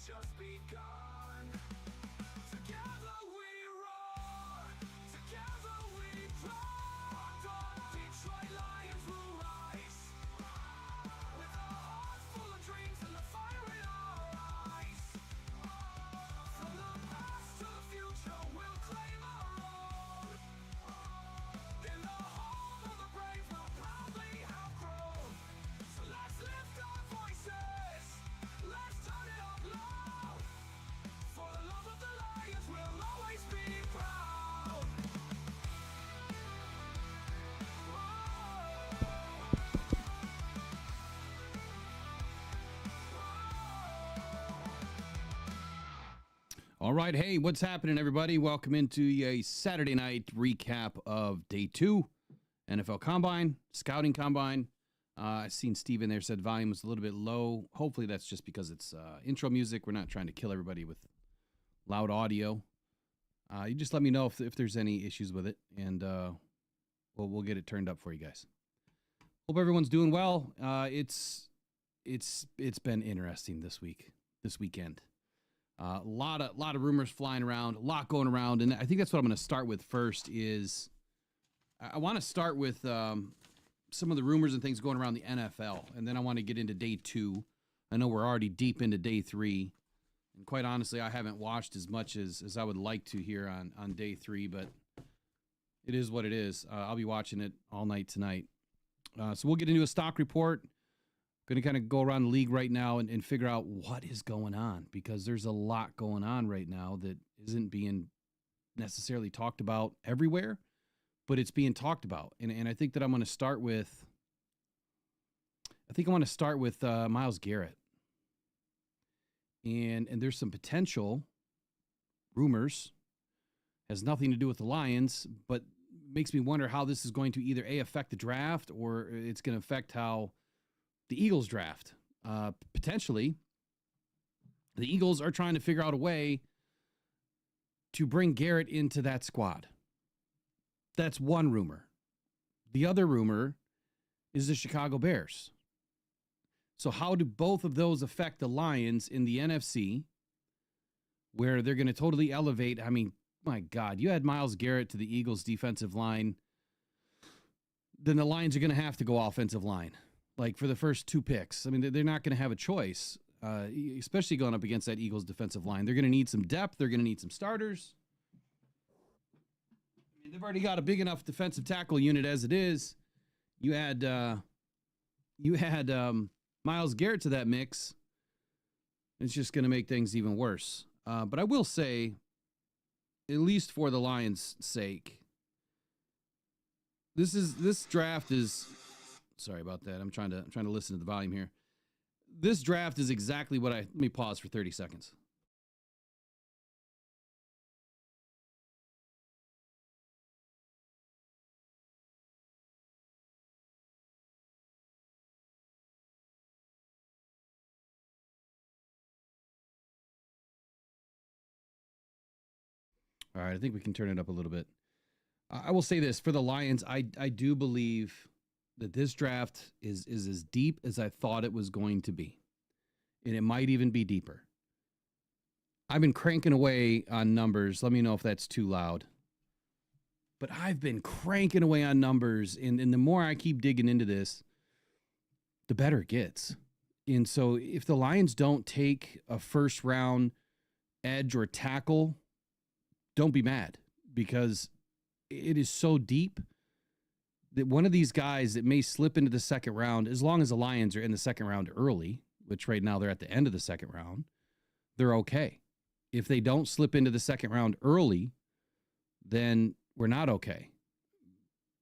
just begun. Together we roar, together we roar. The Detroit Lions will rise, with our hearts full of dreams and the fire in our eyes. From the past to the future, we'll claim our own. In the home of the brave, we'll proudly have grown. So let's lift our voices, let's turn it up loud. For the love of the Lions, we'll always be proud. All right, hey, what's happening, everybody? Welcome into a Saturday night recap of Day 2, NFL Combine, Scouting Combine. I seen Steve in there said volume was a little bit low. Hopefully that's just because it's intro music. We're not trying to kill everybody with loud audio. You just let me know if there's any issues with it, and we'll get it turned up for you guys. Hope everyone's doing well. It's been interesting this weekend. A lot of rumors flying around, a lot going around, and I think that's what I'm going to start with first. Is I want to start with some of the rumors and things going around the NFL, and then I want to get into Day 2. I know we're already deep into Day 3, and quite honestly, I haven't watched as much as I would like to here on Day 3, but it is what it is. I'll be watching it all night tonight. So we'll get into a stock report. Going to kind of go around the league right now and figure out what is going on, because there's a lot going on right now that isn't being necessarily talked about everywhere, but it's being talked about. And I think that I'm going to start with, Myles Garrett. And there's some potential rumors, has nothing to do with the Lions, but makes me wonder how this is going to either affect the draft, or it's going to affect how the Eagles draft. Potentially, the Eagles are trying to figure out a way to bring Garrett into that squad. That's one rumor. The other rumor is the Chicago Bears. So how do both of those affect the Lions in the NFC, where they're going to totally elevate? I mean, my God, you add Myles Garrett to the Eagles defensive line, then the Lions are going to have to go offensive line. Like for the first 2 picks. I mean, they're not going to have a choice, especially going up against that Eagles defensive line. They're going to need some depth. They're going to need some starters. I mean, they've already got a big enough defensive tackle unit as it is. You had Myles Garrett to that mix. It's just going to make things even worse. But I will say, at least for the Lions' sake, this draft is. Sorry about that. I'm trying to listen to the volume here. This draft is exactly what let me pause for 30 seconds. All right, I think we can turn it up a little bit. I will say this, for the Lions, I do believe that this draft is as deep as I thought it was going to be. And it might even be deeper. I've been cranking away on numbers. Let me know if that's too loud. But I've been cranking away on numbers. And the more I keep digging into this, the better it gets. And so if the Lions don't take a first round edge or tackle, don't be mad, because it is so deep that one of these guys that may slip into the second round, as long as the Lions are in the second round early, which right now they're at the end of the second round, they're okay. If they don't slip into the second round early, then we're not okay.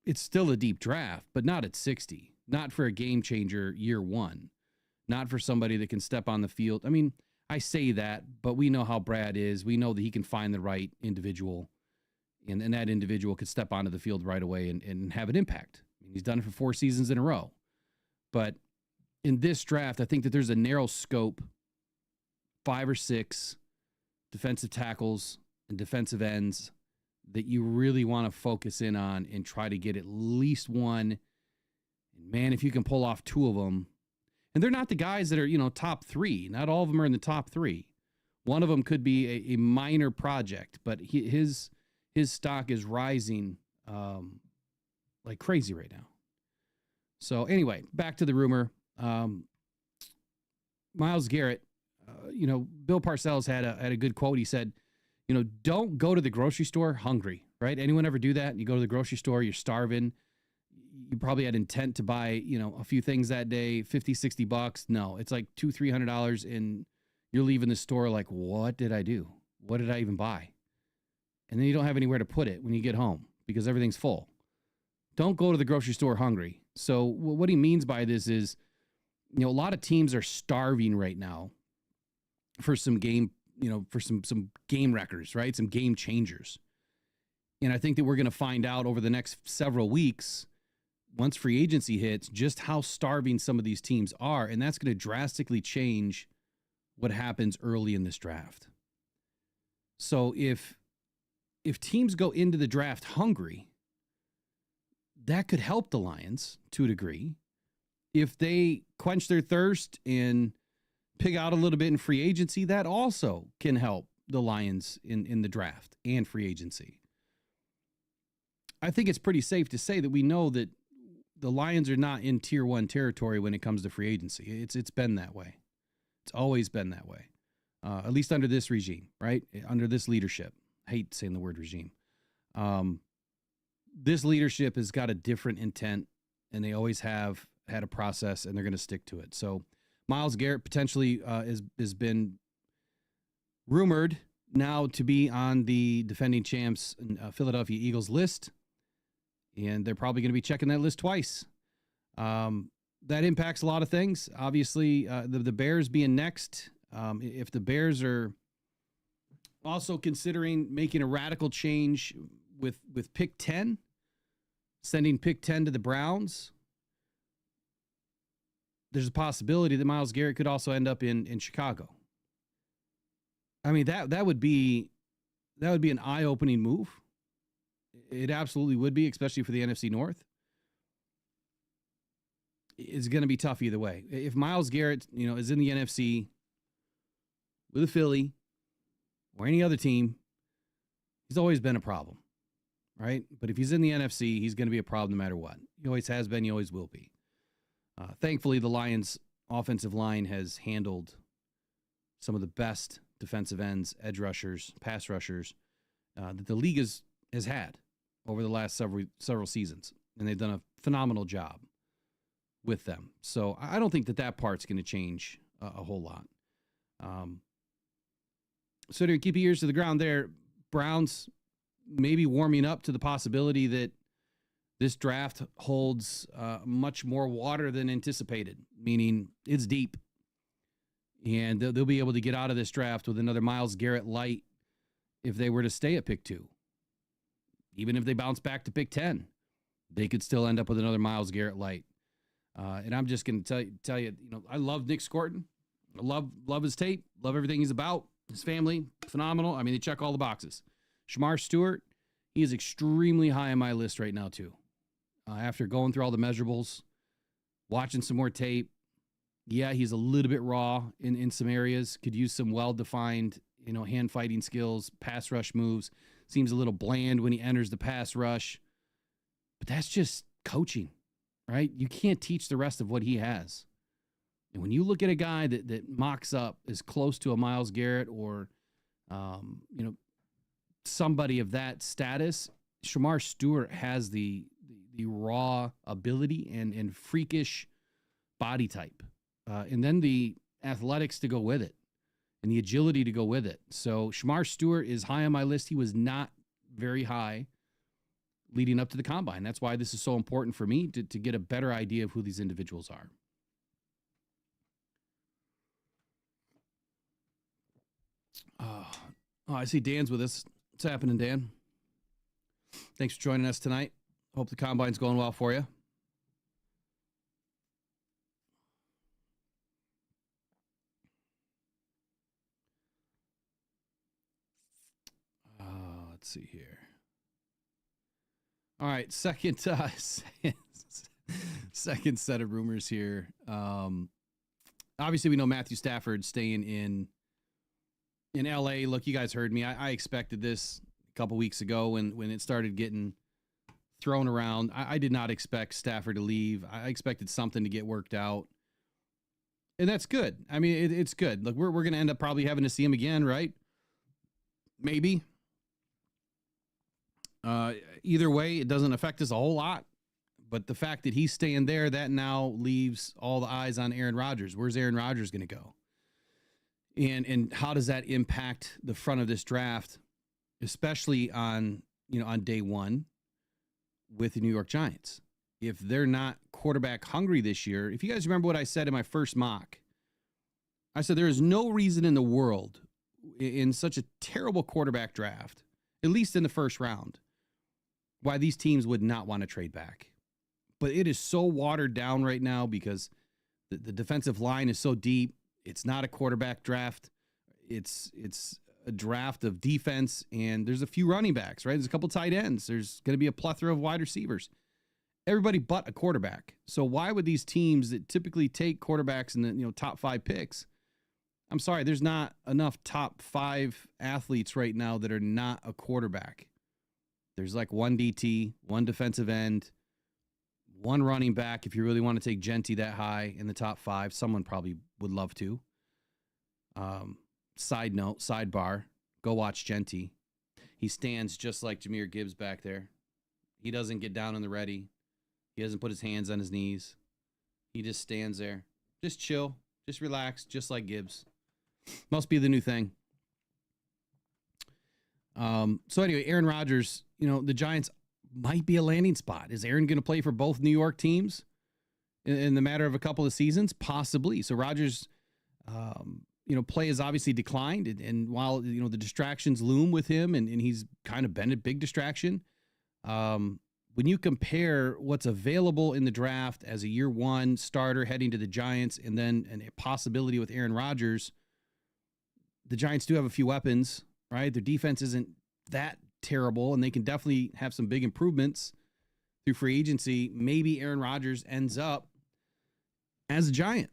It's still a deep draft, but not at 60. Not for a game changer year one. Not for somebody that can step on the field. I mean, I say that, but we know how Brad is. We know that he can find the right individual, and that individual could step onto the field right away and have an impact. I mean, he's done it for 4 seasons in a row. But in this draft, I think that there's a narrow scope, 5 or 6 defensive tackles and defensive ends that you really want to focus in on and try to get at least one. And man, if you can pull off 2 of them, and they're not the guys that are, top 3. Not all of them are in the top 3. One of them could be a minor project, but his stock is rising like crazy right now. So anyway, back to the rumor. Myles Garrett, Bill Parcells had a good quote. He said, don't go to the grocery store hungry, right? Anyone ever do that? You go to the grocery store, you're starving. You probably had intent to buy, a few things that day, $50, $60. No, it's like $200-$300, and you're leaving the store like, what did I do? What did I even buy? And then you don't have anywhere to put it when you get home because everything's full. Don't go to the grocery store hungry. So what he means by this is, a lot of teams are starving right now for some game, for some game wreckers, right? Some game changers. And I think that we're going to find out over the next several weeks, once free agency hits, just how starving some of these teams are. And that's going to drastically change what happens early in this draft. So if teams go into the draft hungry, that could help the Lions to a degree. If they quench their thirst and pick out a little bit in free agency, that also can help the Lions in the draft and free agency. I think it's pretty safe to say that we know that the Lions are not in tier 1 territory when it comes to free agency. It's been that way. It's always been that way, at least under this regime, right? Under this leadership. I hate saying the word regime. This leadership has got a different intent, and they always have had a process, and they're going to stick to it. So Myles Garrett potentially has been rumored now to be on the defending champs Philadelphia Eagles list, and they're probably going to be checking that list twice. That impacts a lot of things. Obviously, the Bears being next. If the Bears are also considering making a radical change with pick 10, sending pick 10 to the Browns, there's a possibility that Myles Garrett could also end up in Chicago. I mean, that would be an eye-opening move. It absolutely would be, especially for the NFC North. It's going to be tough either way. If Myles Garrett, is in the NFC with a Philly or any other team, he's always been a problem, right? But if he's in the NFC, he's going to be a problem no matter what. He always has been. He always will be. Thankfully, the Lions' offensive line has handled some of the best defensive ends, edge rushers, pass rushers that the league has had over the last several seasons, and they've done a phenomenal job with them. So I don't think that part's going to change a whole lot. So to keep your ears to the ground there, Browns maybe warming up to the possibility that this draft holds much more water than anticipated, meaning it's deep. And they'll be able to get out of this draft with another Myles Garrett light if they were to stay at pick 2. Even if they bounce back to pick 10, they could still end up with another Myles Garrett light. And I'm just going to tell you, I love Nick Scorton. I love his tape. Love everything he's about. His family, phenomenal. I mean, they check all the boxes. Shamar Stewart, he is extremely high on my list right now, too. After going through all the measurables, watching some more tape, yeah, he's a little bit raw in some areas. Could use some well-defined, hand fighting skills, pass rush moves. Seems a little bland when he enters the pass rush. But that's just coaching, right? You can't teach the rest of what he has. And when you look at a guy that mocks up as close to a Myles Garrett or, somebody of that status, Shamar Stewart has the raw ability and freakish body type. And then the athletics to go with it and the agility to go with it. So Shamar Stewart is high on my list. He was not very high leading up to the combine. That's why this is so important for me to get a better idea of who these individuals are. I see Dan's with us. What's happening, Dan? Thanks for joining us tonight. Hope the combine's going well for you. Let's see here. All right, second set of rumors here. Obviously, we know Matthew Stafford staying in in LA, look, you guys heard me. I expected this a couple weeks ago when it started getting thrown around. I did not expect Stafford to leave. I expected something to get worked out. And that's good. I mean, it's good. Look, we're going to end up probably having to see him again, right? Maybe. Either way, it doesn't affect us a whole lot. But the fact that he's staying there, that now leaves all the eyes on Aaron Rodgers. Where's Aaron Rodgers going to go? And how does that impact the front of this draft, especially on day one with the New York Giants? If they're not quarterback hungry this year, if you guys remember what I said in my first mock, I said there is no reason in the world in such a terrible quarterback draft, at least in the first round, why these teams would not want to trade back. But it is so watered down right now because the defensive line is so deep. It's not a quarterback draft. It's a draft of defense, and there's a few running backs, right? There's a couple tight ends. There's going to be a plethora of wide receivers. Everybody but a quarterback. So why would these teams that typically take quarterbacks in the top 5 picks? I'm sorry, there's not enough top 5 athletes right now that are not a quarterback. There's like one DT, one defensive end, one running back. If you really want to take Genty that high in the top 5, someone probably would love to. Side note, sidebar, go watch Genty. He stands just like Jahmyr Gibbs back there. He doesn't get down on the ready. He doesn't put his hands on his knees. He just stands there. Just chill. Just relax, just like Gibbs. Must be the new thing. So anyway, Aaron Rodgers, the Giants might be a landing spot. Is Aaron going to play for both New York teams in the matter of a couple of seasons? Possibly. So Rodgers, play has obviously declined. And while, the distractions loom with him and he's kind of been a big distraction, when you compare what's available in the draft as a year one starter heading to the Giants and then a possibility with Aaron Rodgers, the Giants do have a few weapons, right? Their defense isn't that terrible, and they can definitely have some big improvements through free agency. Maybe Aaron Rodgers ends up as a Giant.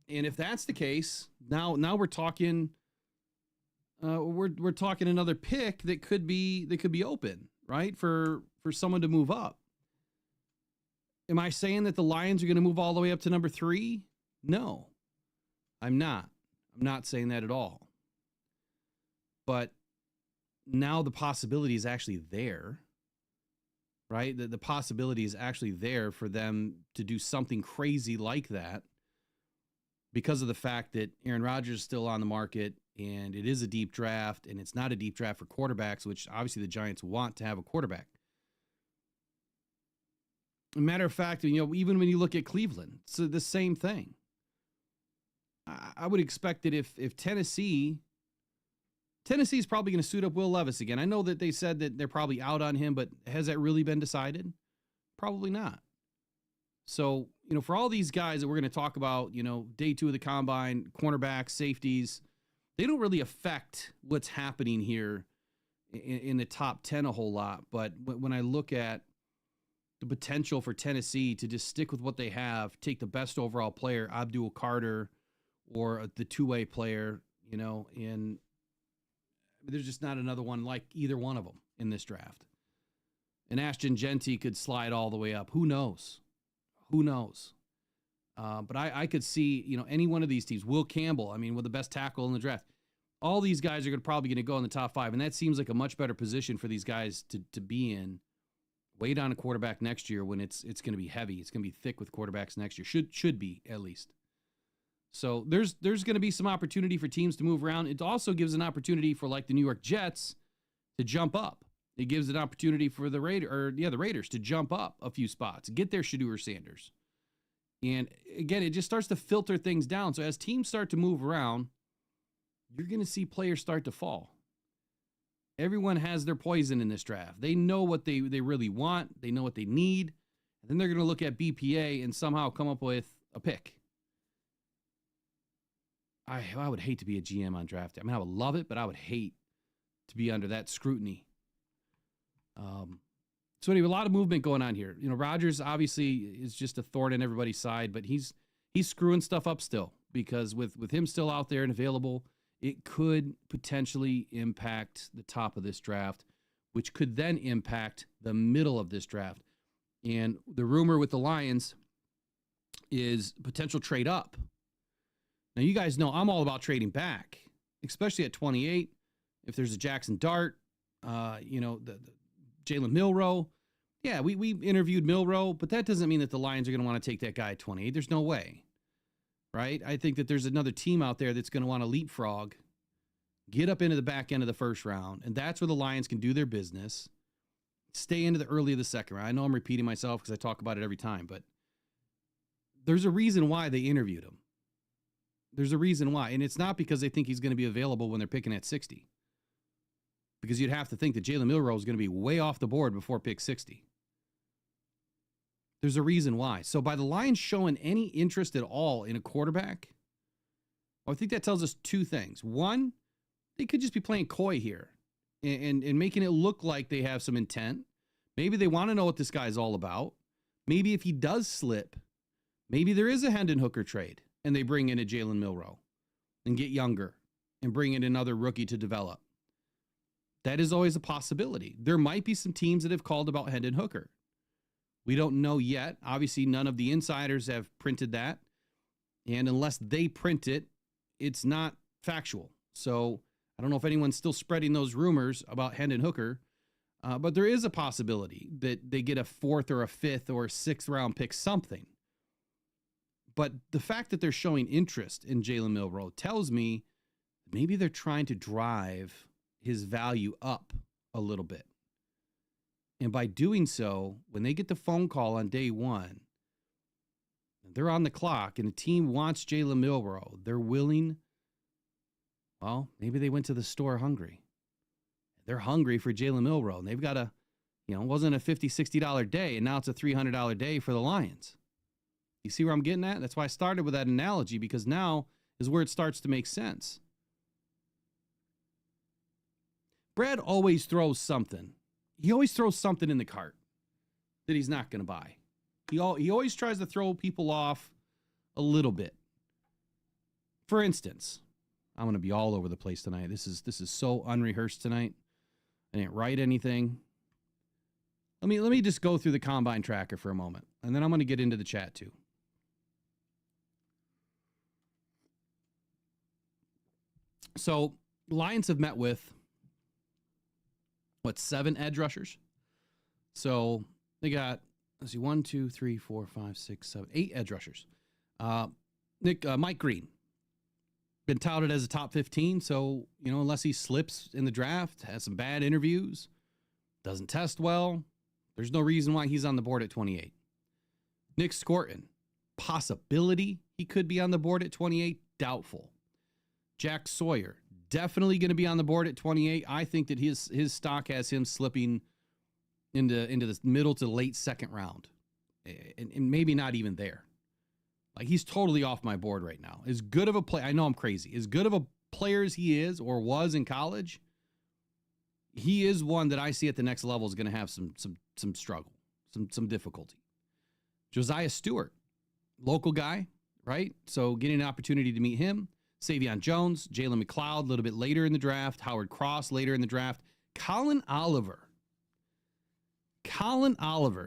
And if that's the case, now we're talking we're talking another pick that could be open, right? For someone to move up. Am I saying that the Lions are going to move all the way up to number 3? No, I'm not. I'm not saying that at all. But now the possibility is actually there, right? The possibility is actually there for them to do something crazy like that because of the fact that Aaron Rodgers is still on the market and it is a deep draft, and it's not a deep draft for quarterbacks, which obviously the Giants want to have a quarterback. As a matter of fact, even when you look at Cleveland, it's the same thing. I would expect that if Tennessee's probably going to suit up Will Levis again. I know that they said that they're probably out on him, but has that really been decided? Probably not. So, for all these guys that we're going to talk about, day 2 of the combine, cornerbacks, safeties, they don't really affect what's happening here in the top 10 a whole lot. But when I look at the potential for Tennessee to just stick with what they have, take the best overall player, Abdul Carter, or the two-way player, and there's just not another one like either one of them in this draft. And Ashton Genty could slide all the way up. Who knows? But I could see, any one of these teams. Will Campbell, with the best tackle in the draft. All these guys are probably going to go in the top 5, and that seems like a much better position for these guys to be in. Wait on a quarterback next year when it's going to be heavy. It's going to be thick with quarterbacks next year. Should be, at least. So there's going to be some opportunity for teams to move around. It also gives an opportunity for like the New York Jets to jump up. It gives an opportunity for the Raiders to jump up a few spots, get their Shedeur Sanders. And again, it just starts to filter things down. So as teams start to move around, you're going to see players start to fall. Everyone has their poison in this draft. They know what they really want. They know what they need. And then they're going to look at BPA and somehow come up with a pick. I would hate to be a GM on draft day. I would love it, but I would hate to be under that scrutiny. So anyway, a lot of movement going on here. Rodgers obviously is just a thorn in everybody's side, but he's screwing stuff up still because with him still out there and available, it could potentially impact the top of this draft, which could then impact the middle of this draft. And the rumor with the Lions is potential trade up. Now, you guys know I'm all about trading back, especially at 28. If there's a Jackson Dart, the Jalen Milroe. Yeah, we interviewed Milroe, but that doesn't mean that the Lions are going to want to take that guy at 28. There's no way, right? I think that there's another team out there that's going to want to leapfrog, get up into the back end of the first round, and that's where the Lions can do their business, stay into the early of the second round. I know I'm repeating myself because I talk about it every time, but there's a reason why they interviewed him. There's a reason why, and it's not because they think he's going to be available when they're picking at 60. Because you'd have to think that Jalen Milroe is going to be way off the board before pick 60. There's a reason why. So by the Lions showing any interest at all in a quarterback, I think that tells us two things. One, they could just be playing coy here and making it look like they have some intent. Maybe they want to know what this guy's all about. Maybe if he does slip, maybe there is a Hendon Hooker trade and they bring in a Jalen Milroe and get younger and bring in another rookie to develop. That is always a possibility. There might be some teams that have called about Hendon Hooker. We don't know yet. Obviously, none of the insiders have printed that. And unless they print it, it's not factual. So I don't know if anyone's still spreading those rumors about Hendon Hooker. But there is a possibility that they get a 4th or a 5th or a 6th round pick, something. But the fact that they're showing interest in Jalen Milroe tells me maybe they're trying to drive his value up a little bit. And by doing so, when they get the phone call on day one, they're on the clock and the team wants Jalen Milroe, they're willing. Well, maybe they went to the store hungry. They're hungry for Jalen Milroe. And they've got it wasn't a $50, $60 day, and now it's a $300 day for the Lions. You see where I'm getting at? That's why I started with that analogy, because now is where it starts to make sense. Brad always throws something. He always throws something in the cart that he's not going to buy. He always tries to throw people off a little bit. For instance, I'm going to be all over the place tonight. This is so unrehearsed tonight. I didn't write anything. Let me just go through the combine tracker for a moment, and then I'm going to get into the chat too. So, Lions have met with 7 edge rushers? So they got, let's see, 1, 2, 3, 4, 5, 6, 7, 8 edge rushers. Mike Green, been touted as a top 15. So, unless he slips in the draft, has some bad interviews, doesn't test well, there's no reason why he's on the board at 28. Nick Scorton, possibility he could be on the board at 28, doubtful. Jack Sawyer, definitely going to be on the board at 28. I think that his stock has him slipping into the middle to late second round, and maybe not even there. Like, he's totally off my board right now. As good of a player, I know I'm crazy. As good of a player as he is or was in college, he is one that I see at the next level is going to have some struggle, some difficulty. Josiah Stewart, local guy, right? So getting an opportunity to meet him. Savion Jones, Jalen McLeod a little bit later in the draft, Howard Cross later in the draft, Colin Oliver.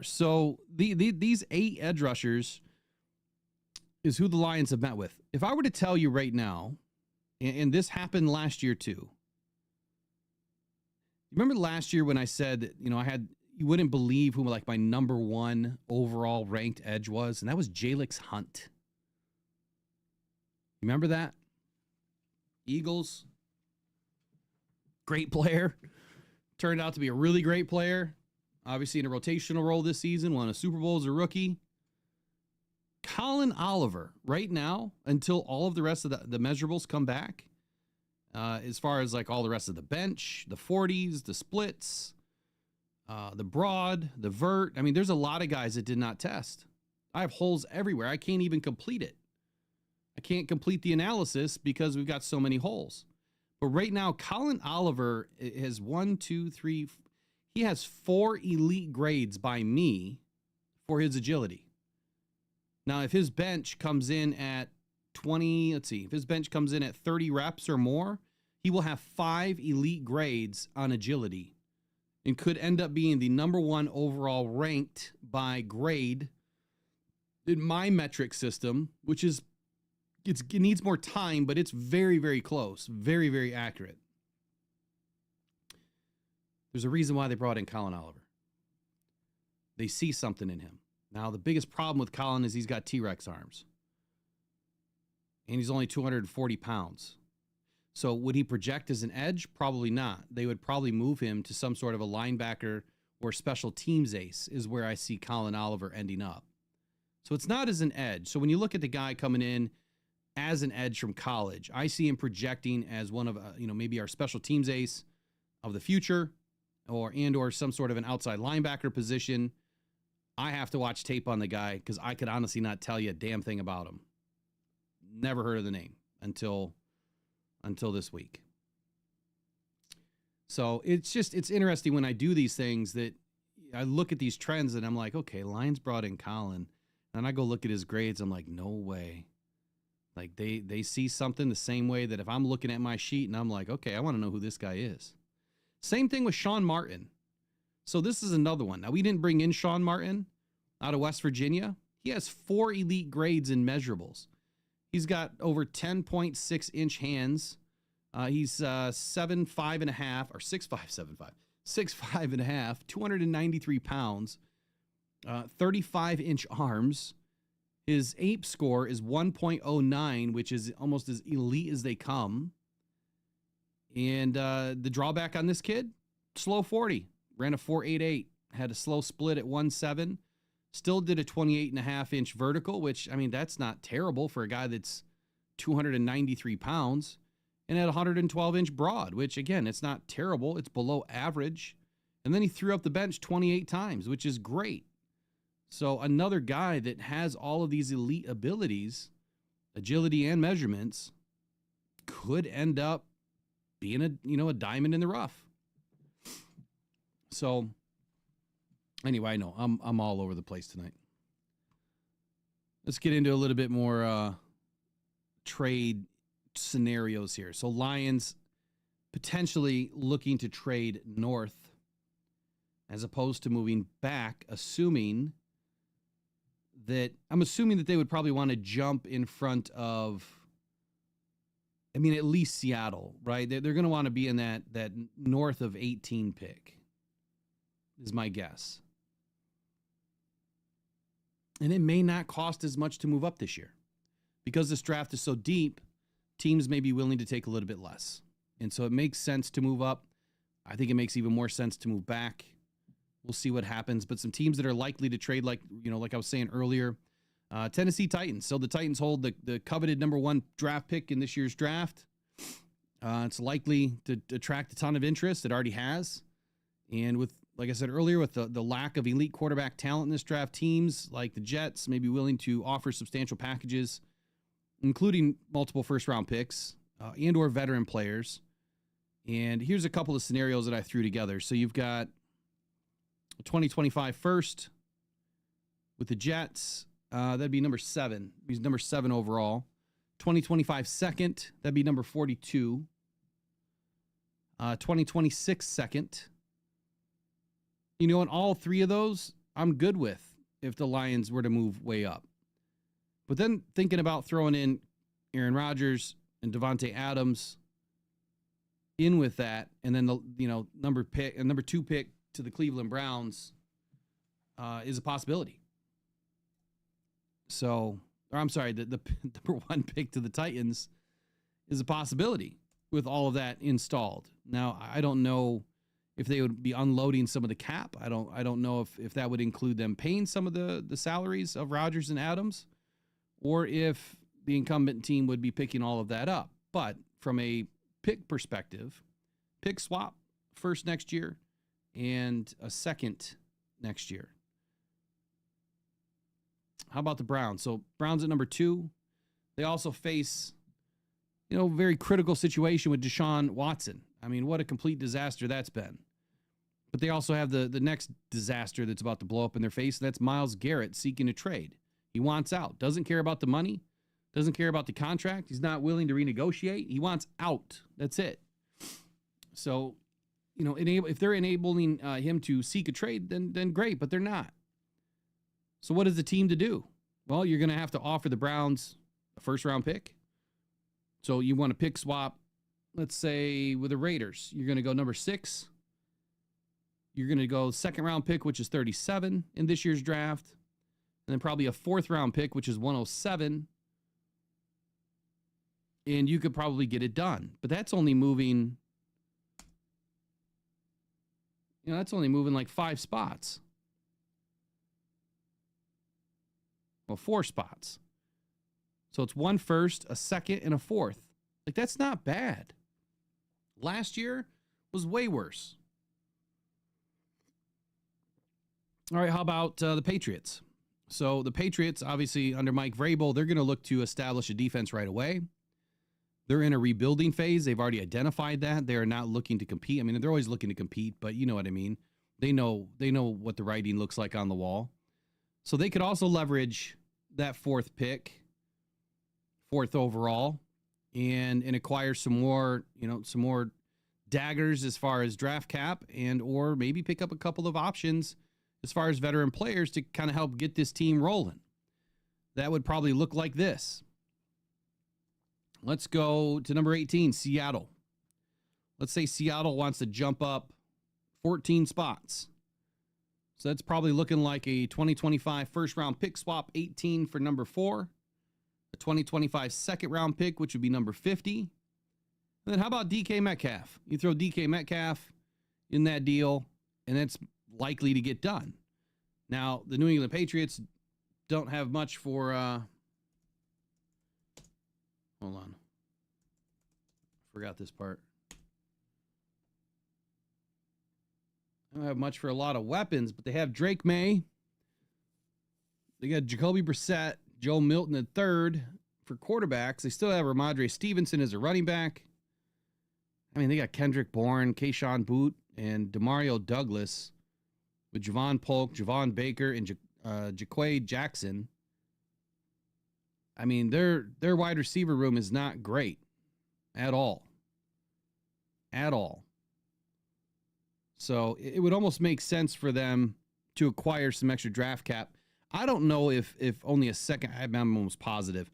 So these 8 edge rushers is who the Lions have met with. If I were to tell you right now, and this happened last year too. Remember last year when I said that, you wouldn't believe who like my number 1 overall ranked edge was, and that was Jalix Hunt. Remember that? Eagles, great player. Turned out to be a really great player. Obviously in a rotational role this season, won a Super Bowl as a rookie. Colin Oliver, right now, until all of the rest of the measurables come back, as far as like all the rest of the bench, the 40s, the splits, the broad, the vert. I mean, there's a lot of guys that did not test. I have holes everywhere. I can't even complete it. I can't complete the analysis because we've got so many holes. But right now, Colin Oliver has 1, 2, 3. He has 4 elite grades by me for his agility. Now, if his bench comes in at 20, if his bench comes in at 30 reps or more, he will have 5 elite grades on agility and could end up being the #1 overall ranked by grade in my metric system, which is, it needs more time, but it's very, very close. Very, very accurate. There's a reason why they brought in Colin Oliver. They see something in him. Now, the biggest problem with Colin is he's got T-Rex arms. And he's only 240 pounds. So would he project as an edge? Probably not. They would probably move him to some sort of a linebacker or special teams ace is where I see Colin Oliver ending up. So it's not as an edge. So when you look at the guy coming in as an edge from college, I see him projecting as one of, maybe our special teams ace of the future or some sort of an outside linebacker position. I have to watch tape on the guy because I could honestly not tell you a damn thing about him. Never heard of the name until this week. So it's interesting when I do these things that I look at these trends and I'm like, okay, Lions brought in Colin. And I go look at his grades. I'm like, no way. Like they see something the same way that if I'm looking at my sheet and I'm like, okay, I want to know who this guy is. Same thing with Sean Martin. So this is another one. Now, we didn't bring in Sean Martin out of West Virginia. He has 4 elite grades in measurables. He's got over 10.6 inch hands. He's 6'5", 293 pounds, 35 inch arms. His APE score is 1.09, which is almost as elite as they come. And the drawback on this kid, slow 40, ran a 4.88, had a slow split at 1.7, still did a 28.5 inch vertical, which, I mean, that's not terrible for a guy that's 293 pounds, and had a 112 inch broad, which, again, it's not terrible. It's below average. And then he threw up the bench 28 times, which is great. So another guy that has all of these elite abilities, agility and measurements, could end up being a diamond in the rough. So anyway, I know I'm all over the place tonight. Let's get into a little bit more trade scenarios here. So Lions potentially looking to trade north as opposed to moving back, I'm assuming that they would probably want to jump in front of, at least Seattle, right? They're going to want to be in that north of 18 pick, is my guess. And it may not cost as much to move up this year. Because this draft is so deep, teams may be willing to take a little bit less. And so it makes sense to move up. I think it makes even more sense to move back. We'll see what happens. But some teams that are likely to trade, like I was saying earlier, Tennessee Titans. So the Titans hold the coveted #1 draft pick in this year's draft. It's likely to attract a ton of interest. It already has. And with, like I said earlier, with the lack of elite quarterback talent in this draft, teams like the Jets may be willing to offer substantial packages, including multiple first-round picks and or veteran players. And here's a couple of scenarios that I threw together. So you've got a 2025 first with the Jets. That'd be number 7. He's number 7 overall. 2025 second. That'd be number 42. 2026 second. And all 3 of those, I'm good with if the Lions were to move way up. But then thinking about throwing in Aaron Rodgers and Devontae Adams in with that, and then the number 2 pick to the Cleveland Browns is a possibility. So, or I'm sorry, the number 1 pick to the Titans is a possibility with all of that installed. Now, I don't know if they would be unloading some of the cap. I don't know if that would include them paying some of the salaries of Rodgers and Adams, or if the incumbent team would be picking all of that up. But from a pick perspective, pick swap first next year and a second next year. How about the Browns? So Browns at number 2. They also face, very critical situation with Deshaun Watson. What a complete disaster that's been. But they also have the next disaster that's about to blow up in their face. And that's Myles Garrett seeking a trade. He wants out. Doesn't care about the money. Doesn't care about the contract. He's not willing to renegotiate. He wants out. That's it. So, if they're enabling him to seek a trade, then great, but they're not. So what is the team to do? Well, you're going to have to offer the Browns a first-round pick. So you want to pick swap, let's say, with the Raiders. You're going to go number 6. You're going to go second-round pick, which is 37 in this year's draft. And then probably a fourth-round pick, which is 107. And you could probably get it done. But that's only moving, like 5 spots. Well, 4 spots. So it's 1 first, a second, and a fourth. Like, that's not bad. Last year was way worse. All right, how about the Patriots? So the Patriots, obviously, under Mike Vrabel, they're going to look to establish a defense right away. They're in a rebuilding phase. They've already identified that. They are not looking to compete. I mean, they're always looking to compete, but you know what I mean. They know what the writing looks like on the wall. So they could also leverage that 4th pick, 4th overall, and acquire some more daggers as far as draft cap, and or maybe pick up a couple of options as far as veteran players to kind of help get this team rolling. That would probably look like this. Let's go to number 18, Seattle. Let's say Seattle wants to jump up 14 spots. So that's probably looking like a 2025 first-round pick swap, 18 for number 4. A 2025 second-round pick, which would be number 50. And then how about DK Metcalf? You throw DK Metcalf in that deal, and that's likely to get done. Now, the New England Patriots don't have much for... hold on. Forgot this part. They don't have much for a lot of weapons, but they have Drake May. They got Jacoby Brissett, Joe Milton III for quarterbacks. They still have Ramondre Stevenson as a running back. I mean, they got Kendrick Bourne, Keyshawn Boot, and Demario Douglas with Javon Polk, Javon Baker, and Jaquay Jackson. I mean, their wide receiver room is not great at all. At all. So it would almost make sense for them to acquire some extra draft cap. I don't know if only a second, I'm almost positive,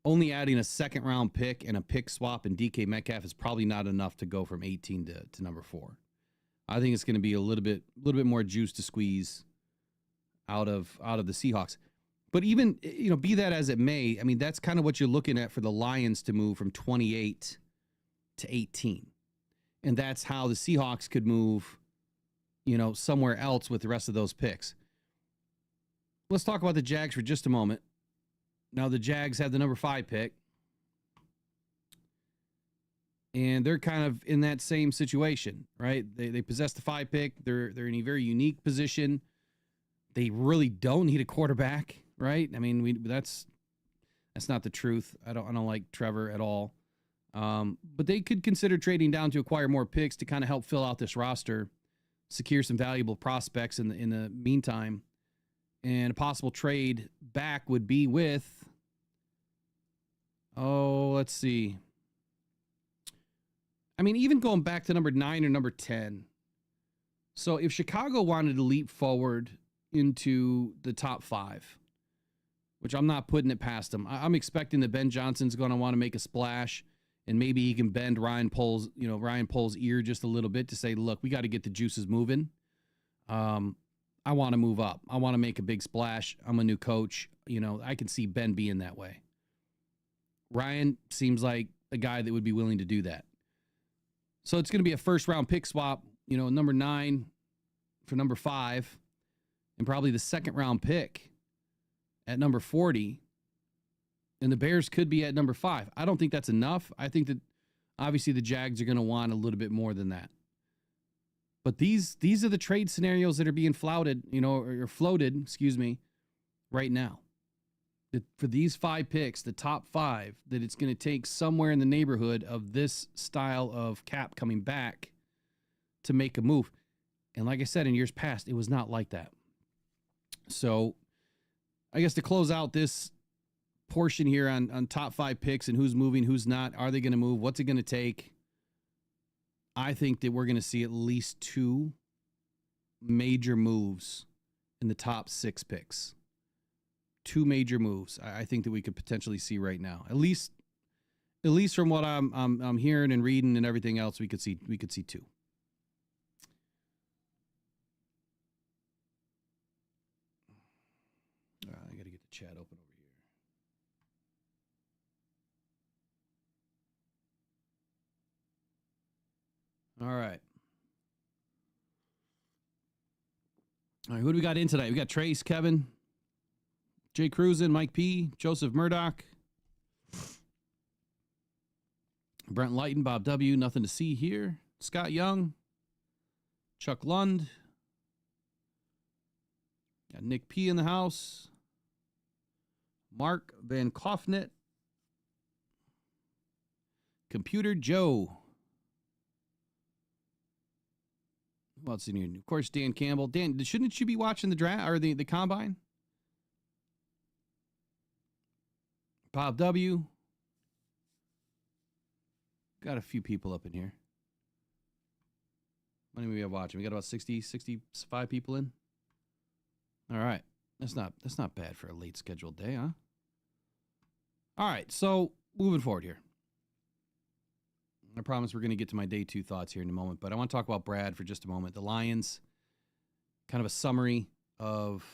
only adding a second-round pick and a pick swap and DK Metcalf is probably not enough to go from 18 to number 4. I think it's going to be a little bit more juice to squeeze out of the Seahawks. But even, be that as it may, I mean, that's kind of what you're looking at for the Lions to move from 28 to 18. And that's how the Seahawks could move, somewhere else with the rest of those picks. Let's talk about the Jags for just a moment. Now, the Jags have the number 5 pick. And they're kind of in that same situation, right? They possess the 5 pick. They're in a very unique position. They really don't need a quarterback, right? I mean, that's not the truth. I don't like Trevor at all. But they could consider trading down to acquire more picks to kind of help fill out this roster, secure some valuable prospects in the meantime. And a possible trade back would be with, let's see. I mean, even going back to number 9 or number 10. So if Chicago wanted to leap forward into the top 5, which I'm not putting it past them, I'm expecting that Ben Johnson's going to want to make a splash, and maybe he can bend Ryan Pohl's ear just a little bit to say, look, we got to get the juices moving. I want to move up. I want to make a big splash. I'm a new coach. I can see Ben being that way. Ryan seems like a guy that would be willing to do that. So it's going to be a first-round pick swap, number 9 for number 5, and probably the second-round pick at number 40. And the Bears could be at number 5. I don't think that's enough. I think that obviously the Jags are going to want a little bit more than that. But these are the trade scenarios that are being floated, right now. For these 5 picks, the top 5, that it's going to take somewhere in the neighborhood of this style of cap coming back to make a move. And like I said, in years past, it was not like that. So I guess to close out this portion here on top 5 picks and who's moving, who's not, are they going to move, what's it going to take? I think that we're going to see at least 2 major moves in the top 6 picks. 2 major moves I think that we could potentially see right now. At least from what I'm hearing and reading and everything else, we could see 2. I got to get the chat open over here. All right. All right, who do we got in tonight? We got Trace, Kevin, Jay Cruzen, Mike P, Joseph Murdoch, Brent Lighton, Bob W, nothing to see here. Scott Young, Chuck Lund, got Nick P in the house, Mark Van Koffnet, Computer Joe. Who else in here? Of course, Dan Campbell. Dan, shouldn't you be watching the draft or the combine? Bob W. Got a few people up in here. How many we have watching? We got about 60, 65 people in. All right. That's not bad for a late scheduled day, huh? All right. So moving forward here. I promise we're going to get to my day 2 thoughts here in a moment, but I want to talk about Brad for just a moment. The Lions, kind of a summary of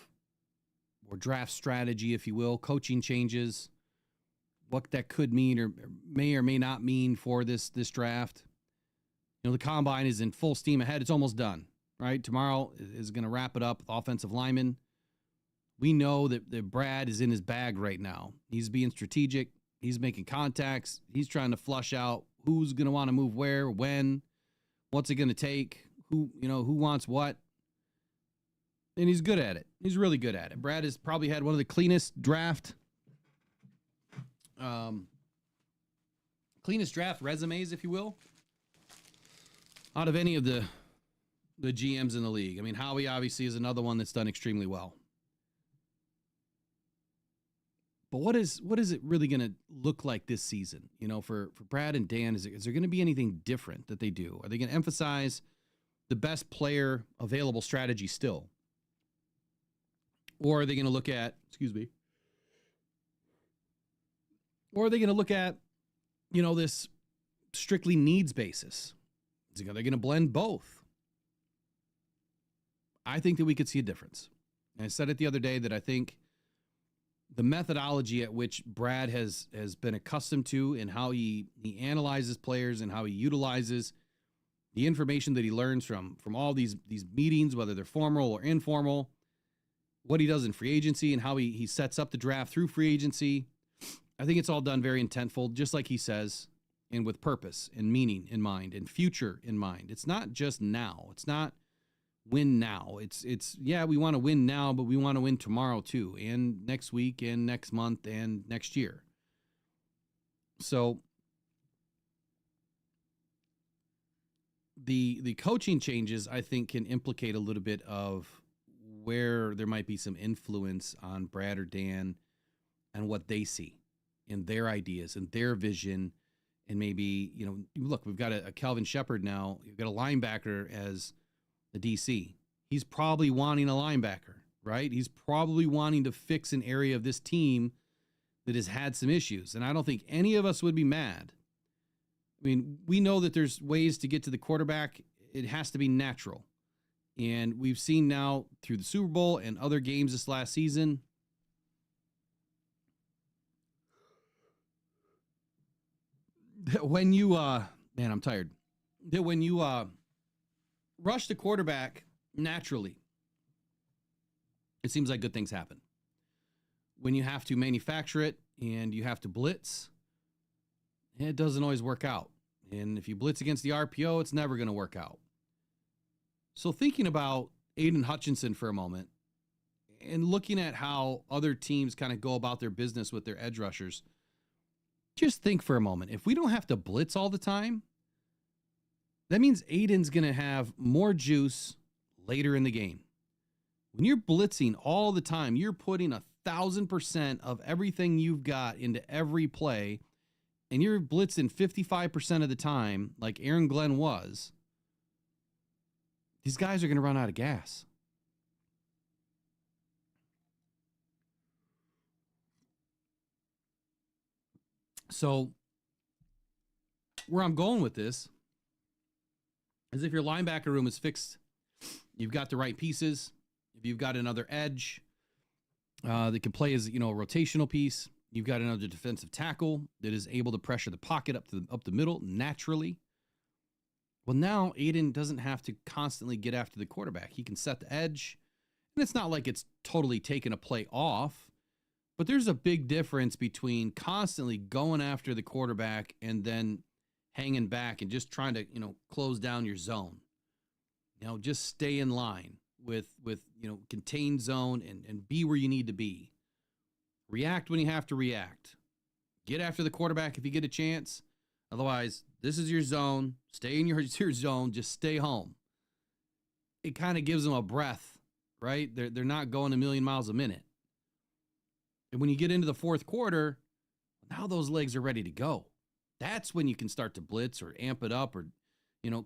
or draft strategy, if you will, coaching changes, what that could mean or may not mean for this draft. You know, the combine is in full steam ahead. It's almost done, right? Tomorrow is going to wrap it up with offensive linemen. We know that Brad is in his bag right now. He's being strategic. He's making contacts. He's trying to flush out who's going to want to move where, when, what's it going to take, who wants what. And he's good at it. He's really good at it. Brad has probably had one of the cleanest draft resumes, if you will, out of any of the GMs in the league. I mean, Howie obviously is another one that's done extremely well. But what is it really going to look like this season? You know, for Brad and Dan, is there going to be anything different that they do? Are they going to emphasize the best player available strategy still? Or are they going to look at, or are they going to look at, this strictly needs basis? They're going to blend both. I think that we could see a difference. And I said it the other day that I think the methodology at which Brad has been accustomed to and how he analyzes players and how he utilizes the information that he learns from all these meetings, whether they're formal or informal, what he does in free agency and how he sets up the draft through free agency. I think it's all done very intentful, just like he says, and with purpose and meaning in mind and future in mind. It's not just now. It's not win now. It's we want to win now, but we want to win tomorrow too, and next week and next month and next year. So the coaching changes, I think, can implicate a little bit of where there might be some influence on Brad or Dan and what they see and their ideas and their vision. And maybe, look, we've got a Calvin Shepard now. You've got a linebacker as the DC. He's probably wanting a linebacker, right? He's probably wanting to fix an area of this team that has had some issues. And I don't think any of us would be mad. I mean, we know that there's ways to get to the quarterback. It has to be natural. And we've seen now through the Super Bowl and other games this last season, that when you, I'm tired, that when you rush the quarterback naturally, it seems like good things happen. When you have to manufacture it and you have to blitz, it doesn't always work out. And if you blitz against the RPO, it's never going to work out. So thinking about Aiden Hutchinson for a moment and looking at how other teams kind of go about their business with their edge rushers, just think for a moment. If we don't have to blitz all the time, that means Aiden's going to have more juice later in the game. When you're blitzing all the time, you're putting 1,000% of everything you've got into every play, and you're blitzing 55% of the time, like Aaron Glenn was, these guys are going to run out of gas. So where I'm going with this is if your linebacker room is fixed, you've got the right pieces, if you've got another edge that can play as, a rotational piece, you've got another defensive tackle that is able to pressure the pocket up the middle naturally. Well, now Aiden doesn't have to constantly get after the quarterback. He can set the edge. And it's not like it's totally taken a play off, but there's a big difference between constantly going after the quarterback and then hanging back and just trying to, close down your zone. Just stay in line with contain zone and be where you need to be. React when you have to react. Get after the quarterback if you get a chance. Otherwise, this is your zone. Stay in your zone. Just stay home. It kind of gives them a breath, right? They're not going a million miles a minute. And when you get into the fourth quarter, now those legs are ready to go. That's when you can start to blitz or amp it up or,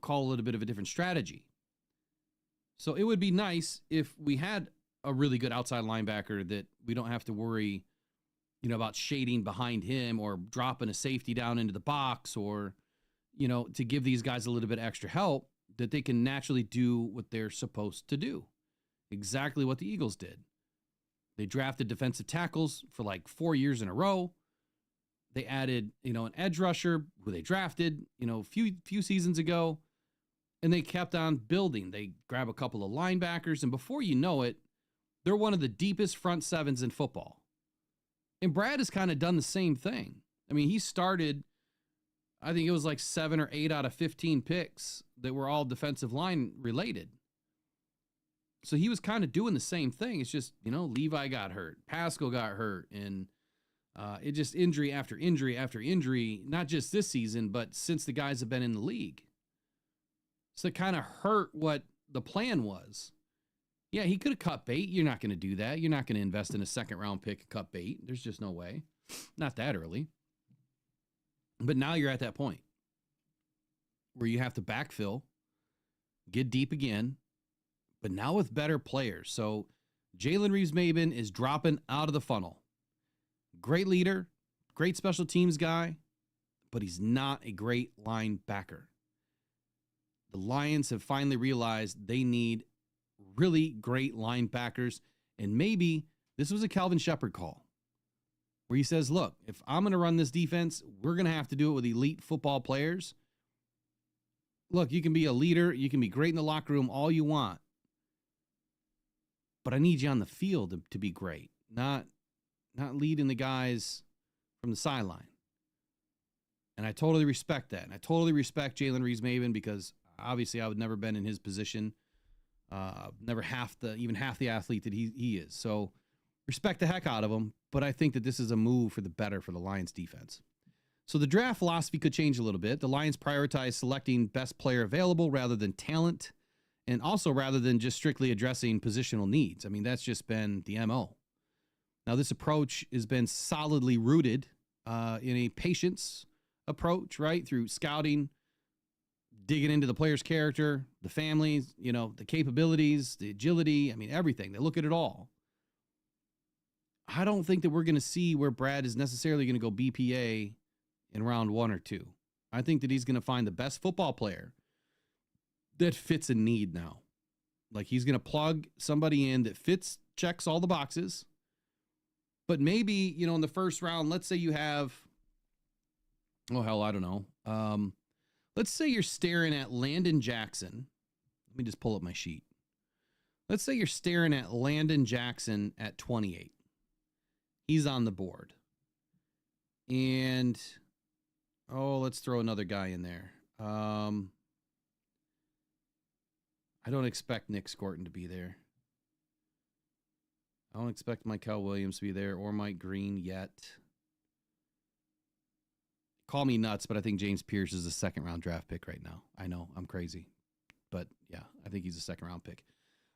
call a little bit of a different strategy. So it would be nice if we had a really good outside linebacker that we don't have to worry, about shading behind him or dropping a safety down into the box or, to give these guys a little bit extra help, that they can naturally do what they're supposed to do. Exactly what the Eagles did. They drafted defensive tackles for like 4 years in a row. They added, an edge rusher who they drafted, a few seasons ago, and they kept on building. They grab a couple of linebackers, and before you know it, they're one of the deepest front sevens in football. And Brad has kind of done the same thing. I mean, he started, I think it was like 7 or 8 out of 15 picks that were all defensive line related. So he was kind of doing the same thing. It's just, Levi got hurt, Pascal got hurt, and it just injury after injury after injury, not just this season, but since the guys have been in the league. So it kind of hurt what the plan was. Yeah, he could have cut bait. You're not going to do that. You're not going to invest in a second-round pick and cut bait. There's just no way. Not that early. But now you're at that point where you have to backfill, get deep again, but now with better players. So Jalen Reeves-Maben is dropping out of the funnel. Great leader, great special teams guy, but he's not a great linebacker. The Lions have finally realized they need really great linebackers, and maybe this was a Calvin Shepard call where he says, look, if I'm going to run this defense, we're going to have to do it with elite football players. Look, you can be a leader, you can be great in the locker room all you want, but I need you on the field to be great, not leading the guys from the sideline. And I totally respect that. And I totally respect Jalen Reeves-Maben because obviously I would never been in his position. Never even half the athlete that he is. So respect the heck out of him. But I think that this is a move for the better for the Lions defense. So the draft philosophy could change a little bit. The Lions prioritize selecting best player available rather than talent. And also rather than just strictly addressing positional needs. I mean, that's just been the MO. Now, this approach has been solidly rooted in a patience approach, right? Through scouting, digging into the player's character, the families, the capabilities, the agility. I mean, everything. They look at it all. I don't think that we're going to see where Brad is necessarily going to go BPA in round 1 or 2. I think that he's going to find the best football player that fits a need now. Like he's going to plug somebody in that checks all the boxes. But maybe, in the first round, let's say you have, I don't know. Let's say you're staring at Landon Jackson. Let me just pull up my sheet. Let's say you're staring at Landon Jackson at 28. He's on the board. And, let's throw another guy in there. I don't expect Nick Scorton to be there. I don't expect Michael Williams to be there or Mike Green yet. Call me nuts, but I think James Pierce is a second-round draft pick right now. I know, I'm crazy. But, yeah, I think he's a second-round pick.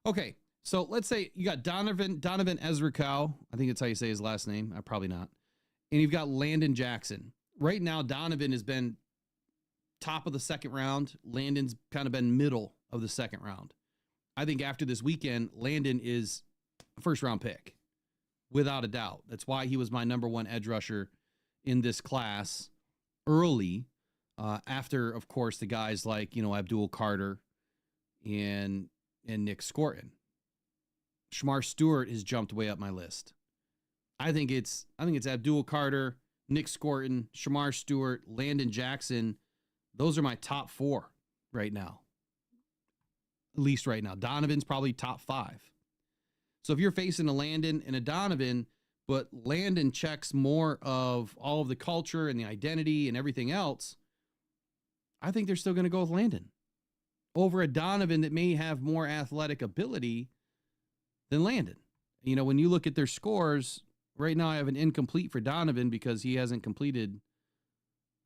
Okay, so let's say you got Donovan Ezrakow. I think that's how you say his last name. Probably not. And you've got Landon Jackson. right now, Donovan has been top of the second round. Landon's kind of been middle of the second round. I think after this weekend, Landon is a first-round pick, without a doubt. That's why he was my number one edge rusher in this class early, after, of course, the guys like, Abdul Carter and Nick Scorton. Shamar Stewart has jumped way up my list. I think it's Abdul Carter, Nick Scorton, Shamar Stewart, Landon Jackson. Those are my top 4 right now. At least right now. Donovan's probably top 5. So if you're facing a Landon and a Donovan, but Landon checks more of all of the culture and the identity and everything else, I think they're still going to go with Landon over a Donovan that may have more athletic ability than Landon. When you look at their scores, right now I have an incomplete for Donovan because he hasn't completed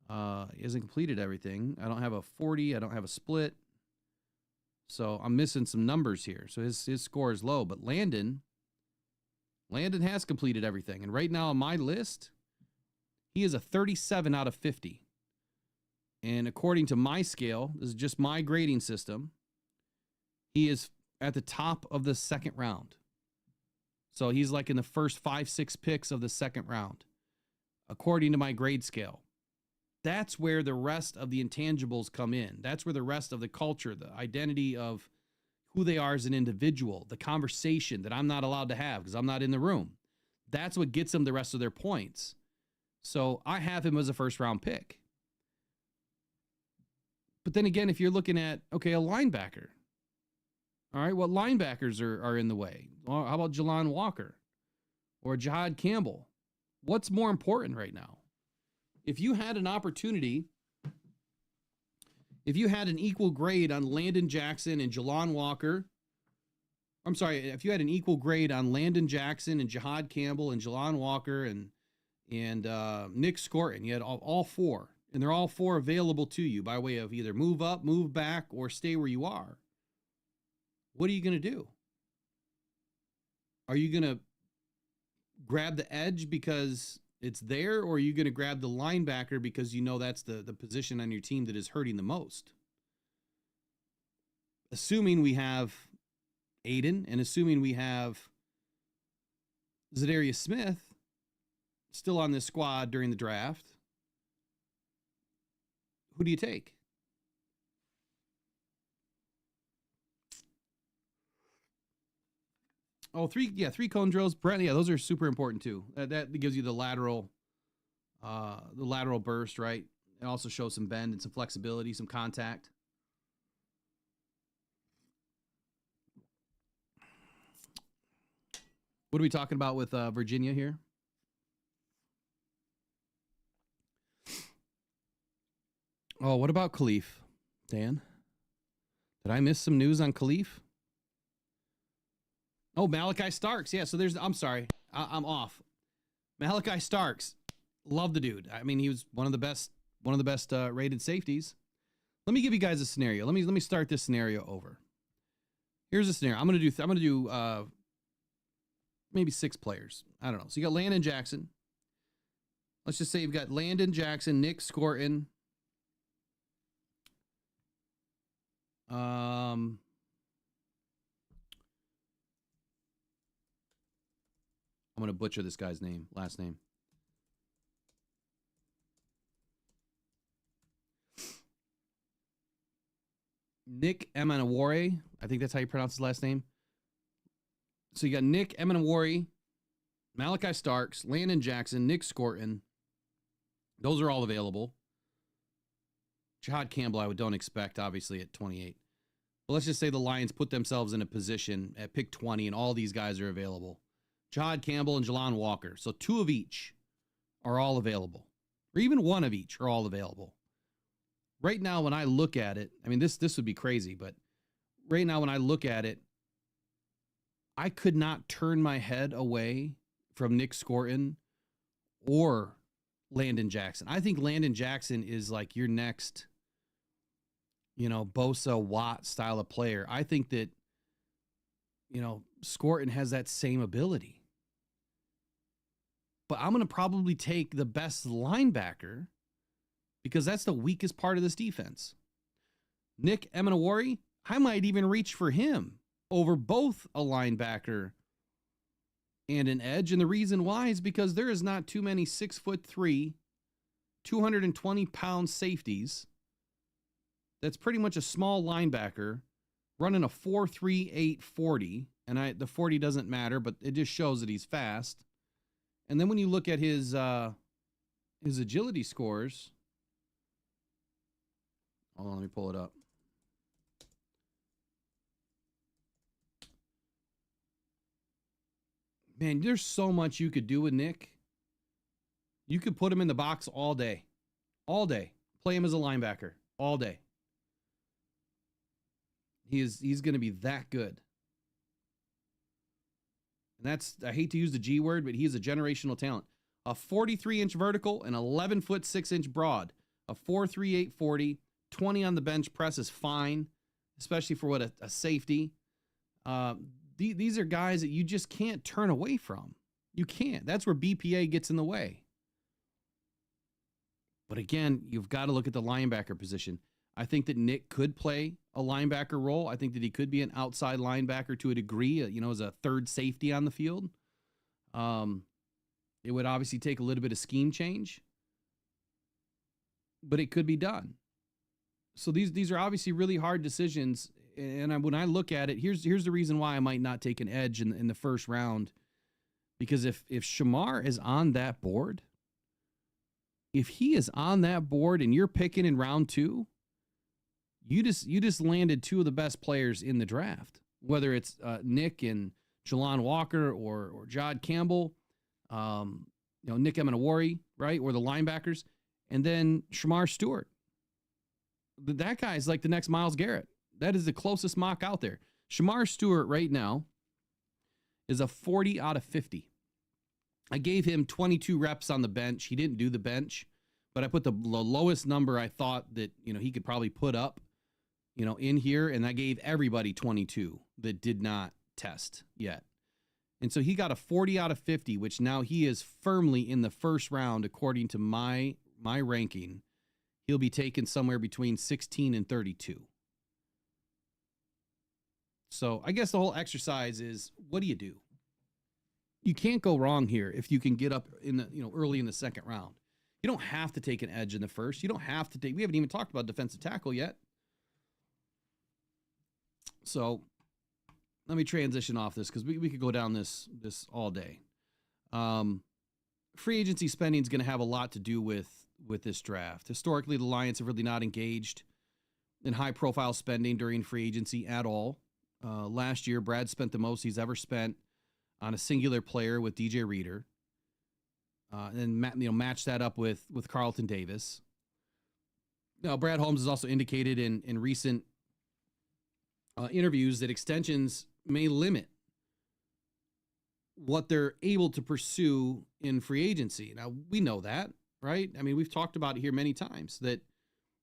everything. I don't have a 40. I don't have a split. So I'm missing some numbers here. So his score is low. But Landon has completed everything. And right now on my list, he is a 37 out of 50. And according to my scale, this is just my grading system, he is at the top of the second round. So he's like in the first 5-6 picks of the second round, according to my grade scale. That's where the rest of the intangibles come in. That's where the rest of the culture, the identity of who they are as an individual, the conversation that I'm not allowed to have because I'm not in the room. That's what gets them the rest of their points. So I have him as a first-round pick. But then again, if you're looking at, a linebacker. All right, what linebackers are in the way? How about Jelon Walker or Jihad Campbell? What's more important right now? If you had an opportunity, if you had an equal grade on Landon Jackson and Jelon Walker, if you had an equal grade on Landon Jackson and Jihad Campbell and Jelon Walker and Nick Scorton, you had all 4, and they're all 4 available to you by way of either move up, move back, or stay where you are. What are you going to do? Are you going to grab the edge because it's there, or are you going to grab the linebacker because that's the position on your team that is hurting the most? Assuming we have Aiden and assuming we have Zadarius Smith still on this squad during the draft, who do you take? Oh, 3 cone drills. Brent, those are super important too. That gives you the lateral burst, right? It also shows some bend and some flexibility, some contact. What are we talking about with Virginia here? Oh, what about Khalif, Dan? Did I miss some news on Khalif? Oh, Malachi Starks. Yeah, so I'm sorry. I'm off. Malachi Starks. Love the dude. I mean, he was one of the best rated safeties. Let me give you guys a scenario. Let me start this scenario over. Here's a scenario. I'm going to do maybe 6 players. I don't know. So you got Landon Jackson. Let's just say you've got Landon Jackson, Nick Scorton. I'm going to butcher this guy's last name. Nick Emanawari. I think that's how you pronounce his last name. So you got Nick Emanawari, Malachi Starks, Landon Jackson, Nick Scorton. Those are all available. Jihad Campbell, I don't expect, obviously, at 28. But let's just say the Lions put themselves in a position at pick 20, and all these guys are available. Jihad Campbell and Jelon Walker. So 2 of each are all available. Or even 1 of each are all available. Right now, when I look at it, I mean, this would be crazy, but right now when I look at it, I could not turn my head away from Nick Scorton or Landon Jackson. I think Landon Jackson is like your next, Bosa Watt style of player. I think that, Scorton has that same ability. But I'm going to probably take the best linebacker because that's the weakest part of this defense. Nick Emanawari, I might even reach for him over both a linebacker and an edge. And the reason why is because there is not too many 6'3", 220-pound safeties. That's pretty much a small linebacker running a 4.38 40. And the 40 doesn't matter, but it just shows that he's fast. And then when you look at his agility scores, hold on, let me pull it up. Man, there's so much you could do with Nick. You could put him in the box all day. All day. Play him as a linebacker. All day. He's going to be that good. And that's, I hate to use the G word, but he is a generational talent. A 43-inch vertical and 11-foot 6-inch broad. A 4.38 40. 20 on the bench press is fine, especially for what a safety. These are guys that you just can't turn away from. You can't. That's where BPA gets in the way. But again, you've got to look at the linebacker position. I think that Nick could play a linebacker role. I think that he could be an outside linebacker to a degree, as a third safety on the field. It would obviously take a little bit of scheme change, but it could be done. So these are obviously really hard decisions. And when I look at it, here's the reason why I might not take an edge in the first round. Because if Shamar is on that board, if he is on that board and you're picking in round 2, you just landed 2 of the best players in the draft. Whether it's Nick and Jelon Walker or Jod Campbell, Nick Emanawari, right, or the linebackers, and then Shamar Stewart. That guy's like the next Myles Garrett. That is the closest mock out there. Shamar Stewart right now is a 40 out of 50. I gave him 22 reps on the bench. He didn't do the bench, but I put the lowest number I thought that, he could probably put up, in here. And I gave everybody 22 that did not test yet. And so he got a 40 out of 50, which now he is firmly in the first round, according to my ranking. He'll be taken somewhere between 16 and 32. So I guess the whole exercise is, what do you do? You can't go wrong here if you can get up in the, early in the second round. You don't have to take an edge in the first. You don't have to take, we haven't even talked about defensive tackle yet. So let me transition off this because we could go down this all day. Free agency spending is going to have a lot to do with this draft. Historically, the Lions have really not engaged in high-profile spending during free agency at all. Last year, Brad spent the most he's ever spent on a singular player with DJ Reader. And match that up with Carlton Davis. Now, Brad Holmes has also indicated in recent interviews that extensions may limit what they're able to pursue in free agency. Now, we know that, right? I mean, we've talked about it here many times that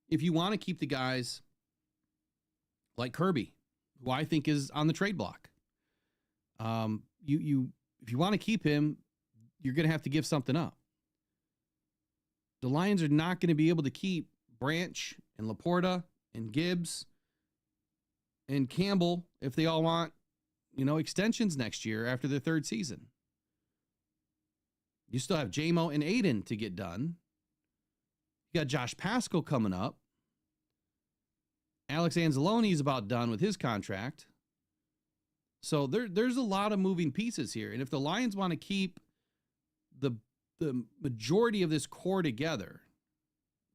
if you want to keep the guys like Kirby, who I think is on the trade block, if you want to keep him, you're going to have to give something up. The Lions are not going to be able to keep Branch and Laporta and Gibbs and Campbell if they all want, extensions next year after their third season. You still have Jamo and Aiden to get done. You got Josh Pascal coming up. Alex Anzalone's about done with his contract. So there's a lot of moving pieces here. And if the Lions want to keep the majority of this core together,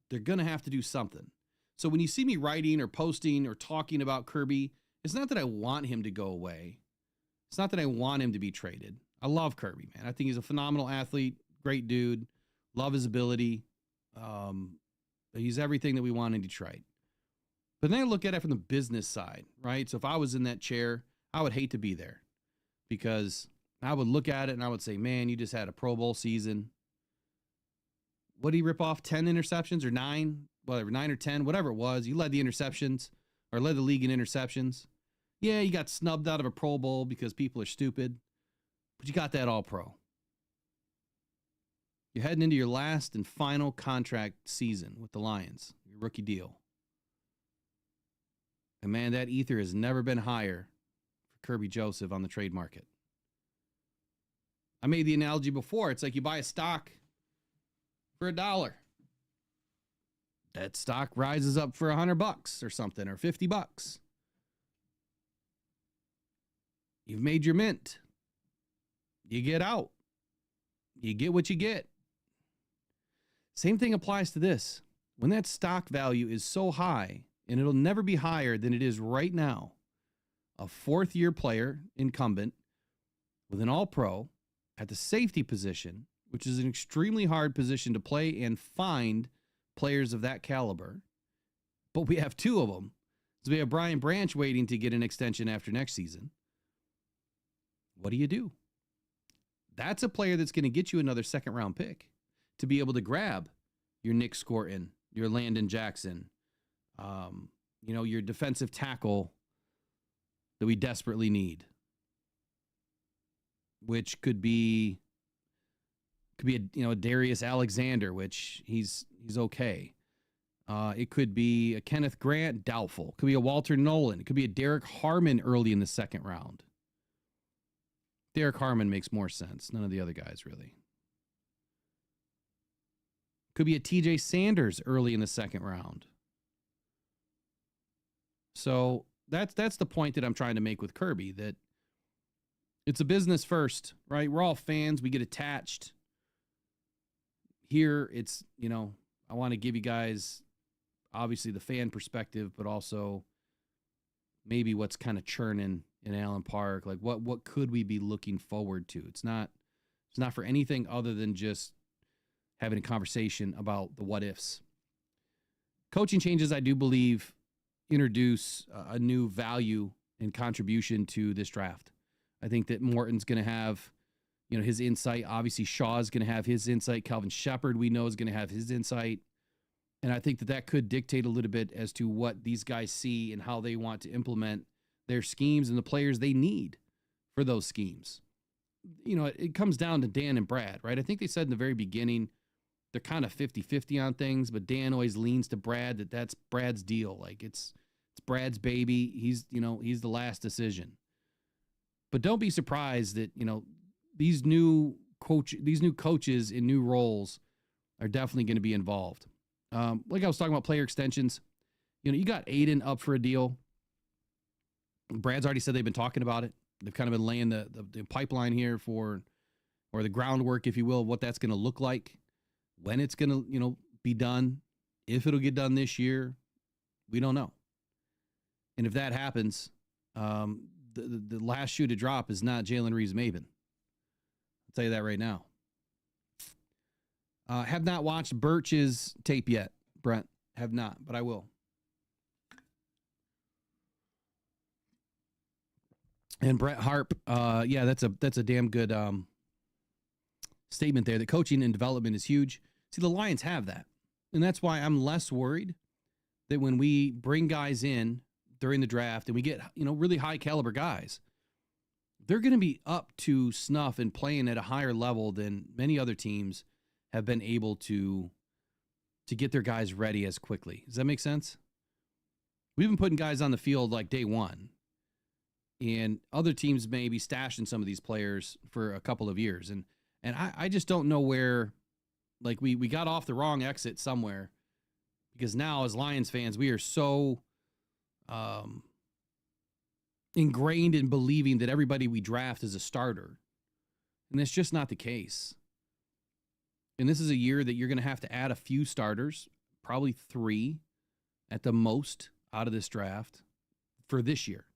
they're going to have to do something. So when you see me writing or posting or talking about Kirby, it's not that I want him to go away. It's not that I want him to be traded. I love Kirby, man. I think he's a phenomenal athlete, great dude, love his ability. He's everything that we want in Detroit. But then I look at it from the business side, right? So if I was in that chair, I would hate to be there because I would look at it and I would say, man, you just had a Pro Bowl season. What did he rip off? 10 interceptions or 9? Whatever, 9 or 10, whatever it was. You led the interceptions or led the league in interceptions. Yeah, you got snubbed out of a Pro Bowl because people are stupid, but you got that All-Pro. You're heading into your last and final contract season with the Lions, your rookie deal. And man, that ether has never been higher for Kirby Joseph on the trade market. I made the analogy before. It's like you buy a stock for $1. That stock rises up for $100 or something, or $50. You've made your mint. You get out. You get what you get. Same thing applies to this. When that stock value is so high, and it'll never be higher than it is right now, a fourth-year player, incumbent, with an all-pro at the safety position, which is an extremely hard position to play and find players of that caliber. But we have two of them. So we have Brian Branch waiting to get an extension after next season. What do? That's a player that's going to get you another second-round pick to be able to grab your Nick Scorton, your Landon Jackson, your defensive tackle that we desperately need, which could be a Darius Alexander, which he's okay. It could be a Kenneth Grant, doubtful. It could be a Walter Nolan. It could be a Derek Harmon early in the second round. Derek Harmon makes more sense. None of the other guys really. Could be a TJ Sanders early in the second round. So that's the point that I'm trying to make with Kirby, that it's a business first, right? We're all fans. We get attached. Here, it's, I want to give you guys, obviously, the fan perspective, but also maybe what's kind of churning in Allen Park. Like, what could we be looking forward to? It's not for anything other than just having a conversation about the what ifs. Coaching changes, I do believe, introduce a new value and contribution to this draft. I think that Morton's going to have, his insight. Obviously, Shaw's going to have his insight. Calvin Shepard, we know, is going to have his insight. And I think that could dictate a little bit as to what these guys see and how they want to implement their schemes and the players they need for those schemes. It comes down to Dan and Brad, right? I think they said in the very beginning, they're kind of 50-50 on things, but Dan always leans to Brad that's Brad's deal. Like it's Brad's baby. He's the last decision. But don't be surprised that, these new coaches in new roles are definitely going to be involved. Like I was talking about player extensions, you got Aiden up for a deal. Brad's already said they've been talking about it. They've kind of been laying the pipeline here or the groundwork, if you will, of what that's going to look like, when it's going to, be done, if it'll get done this year, we don't know. And if that happens, the last shoe to drop is not Jalen Reeves-Maybin. I'll tell you that right now. Have not watched Birch's tape yet, Brent. Have not, but I will. And Brett Harp, that's a damn good statement there. That coaching and development is huge. See, the Lions have that. And that's why I'm less worried that when we bring guys in during the draft and we get, really high caliber guys, they're going to be up to snuff and playing at a higher level than many other teams have been able to get their guys ready as quickly. Does that make sense? We've been putting guys on the field like day one, and other teams may be stashing some of these players for a couple of years. And I just don't know where, like we got off the wrong exit somewhere, because now as Lions fans, we are so ingrained in believing that everybody we draft is a starter. And that's just not the case. And this is a year that you're going to have to add a few starters, probably 3 at the most out of this draft for this year.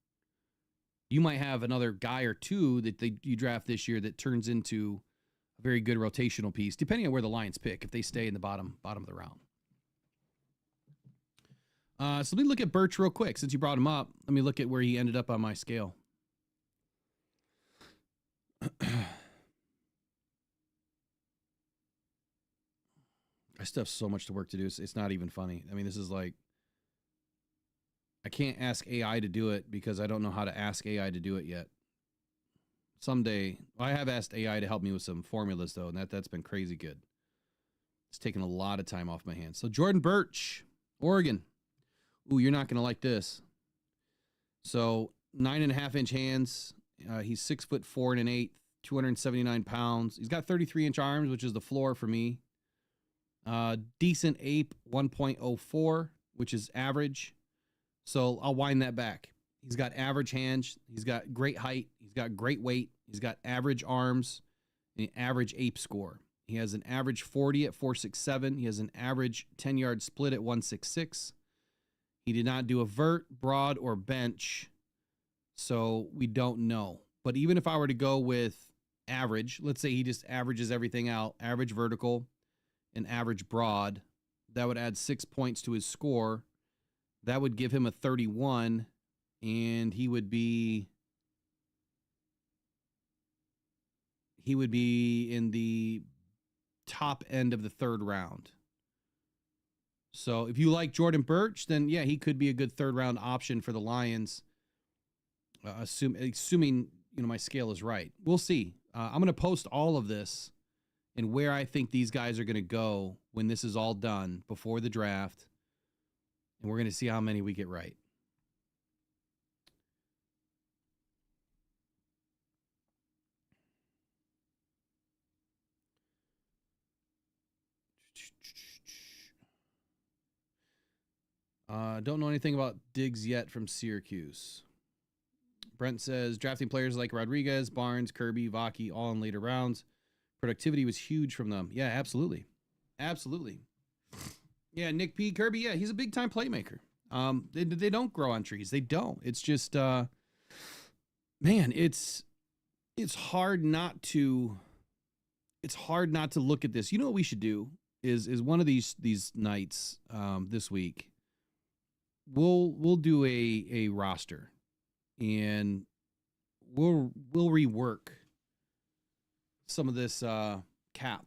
You might have another guy or 2 that you draft this year that turns into a very good rotational piece, depending on where the Lions pick, if they stay in the bottom of the round. So let me look at Birch real quick. Since you brought him up, let me look at where he ended up on my scale. I still have so much to work to do. It's not even funny. I mean, this is like, I can't ask AI to do it because I don't know how to ask AI to do it yet. Someday, I have asked AI to help me with some formulas though, and that's been crazy good. It's taking a lot of time off my hands. So Jordan Birch, Oregon. Ooh, you're not going to like this. So 9.5-inch hands. He's 6'4" 1/8", 279 pounds. He's got 33-inch arms, which is the floor for me. Decent ape 1.04, which is average. So I'll wind that back. He's got average hands. He's got great height. He's got great weight. He's got average arms and average ape score. He has an average 40 at 4.67. He has an average 10-yard split at 1.66. He did not do a vert, broad, or bench, so we don't know. But even if I were to go with average, let's say he just averages everything out, average vertical and average broad, that would add 6 points to his score. That would give him a 31, and he would be in the top end of the third round. So if you like Jordan Birch, then yeah, he could be a good third round option for the Lions. Assuming my scale is right. We'll see. I'm going to post all of this and where I think these guys are going to go when this is all done before the draft. And we're going to see how many we get right. Don't know anything about Diggs yet from Syracuse. Brent says drafting players like Rodriguez, Barnes, Kirby, Vaki, all in later rounds. Productivity was huge from them. Yeah, absolutely. Absolutely. Yeah, Nick P. Kirby, yeah, he's a big-time playmaker. They don't grow on trees. They don't. It's just, man, it's hard not to look at this. You know what we should do is one of these nights this week, we'll do a roster, and we'll rework some of this cap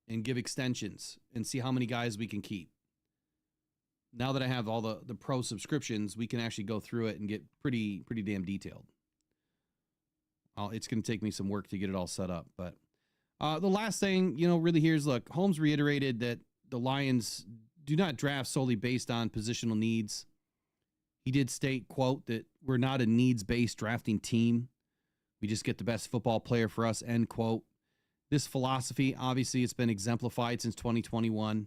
and give extensions and see how many guys we can keep. Now that I have all the pro subscriptions, we can actually go through it and get pretty damn detailed. It's going to take me some work to get it all set up. But the last thing, really here is, look, Holmes reiterated that the Lions do not draft solely based on positional needs. He did state, quote, that we're not a needs-based drafting team. We just get the best football player for us, end quote. This philosophy, obviously, it's been exemplified since 2021.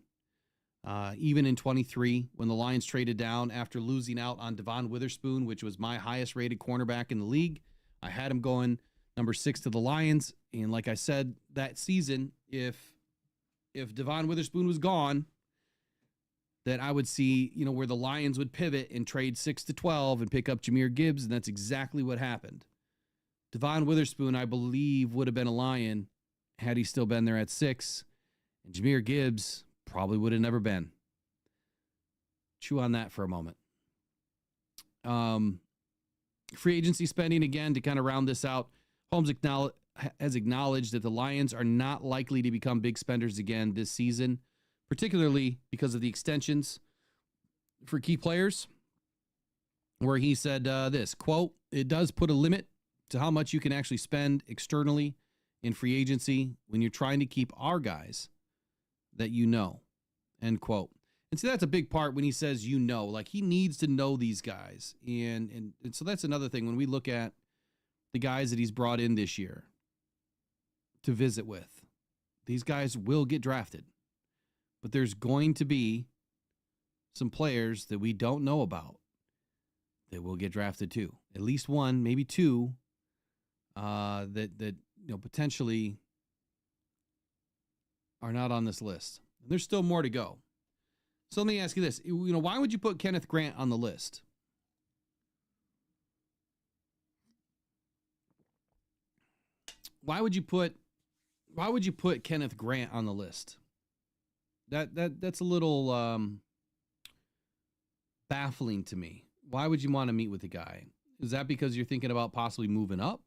Even in 23, when the Lions traded down after losing out on Devon Witherspoon, which was my highest-rated cornerback in the league. I had him going number 6 to the Lions. And like I said, that season, if Devon Witherspoon was gone, that I would see, where the Lions would pivot and trade 6 to 12 and pick up Jahmyr Gibbs, and that's exactly what happened. Devon Witherspoon, I believe, would have been a Lion had he still been there at 6, and Jahmyr Gibbs probably would have never been. Chew on that for a moment. Free agency spending, again, to kind of round this out, Holmes has acknowledged that the Lions are not likely to become big spenders again this season, particularly because of the extensions for key players, where he said this, quote, it does put a limit to how much you can actually spend externally in free agency when you're trying to keep our guys that end quote. And so that's a big part when he says, like he needs to know these guys. And so that's another thing when we look at the guys that he's brought in this year to visit with. These guys will get drafted, but there's going to be some players that we don't know about that will get drafted too. At least one, maybe two, that potentially are not on this list. There's still more to go. So let me ask you this. Why would you put Kenneth Grant on the list? Why would you put Kenneth Grant on the list? That's a little baffling to me. Why would you want to meet with the guy? Is that because you're thinking about possibly moving up?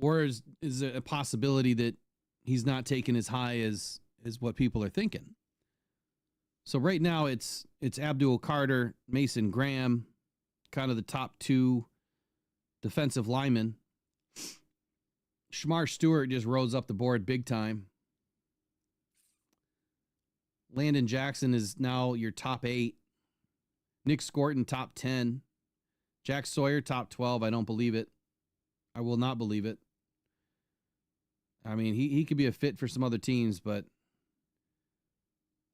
Or is it a possibility that he's not taken as high as what people are thinking? So right now it's Abdul Carter, Mason Graham, kind of the top two defensive linemen. Shamar Stewart just rose up the board big time. Landon Jackson is now your top 8. Nick Scorton, top 10. Jack Sawyer, top 12. I don't believe it. I will not believe it. I mean, he could be a fit for some other teams, but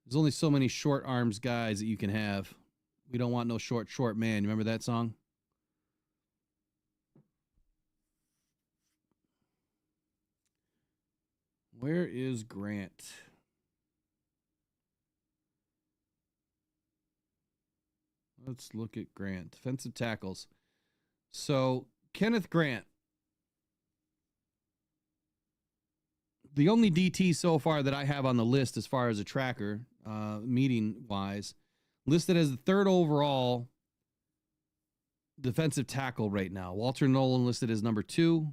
there's only so many short arms guys that you can have. We don't want no short man. You remember that song? Where is Grant? Let's look at Grant. Defensive tackles. So, Kenneth Grant. The only DT so far that I have on the list as far as a tracker, meeting-wise, listed as the 3rd overall defensive tackle right now. Walter Nolan listed as number 2.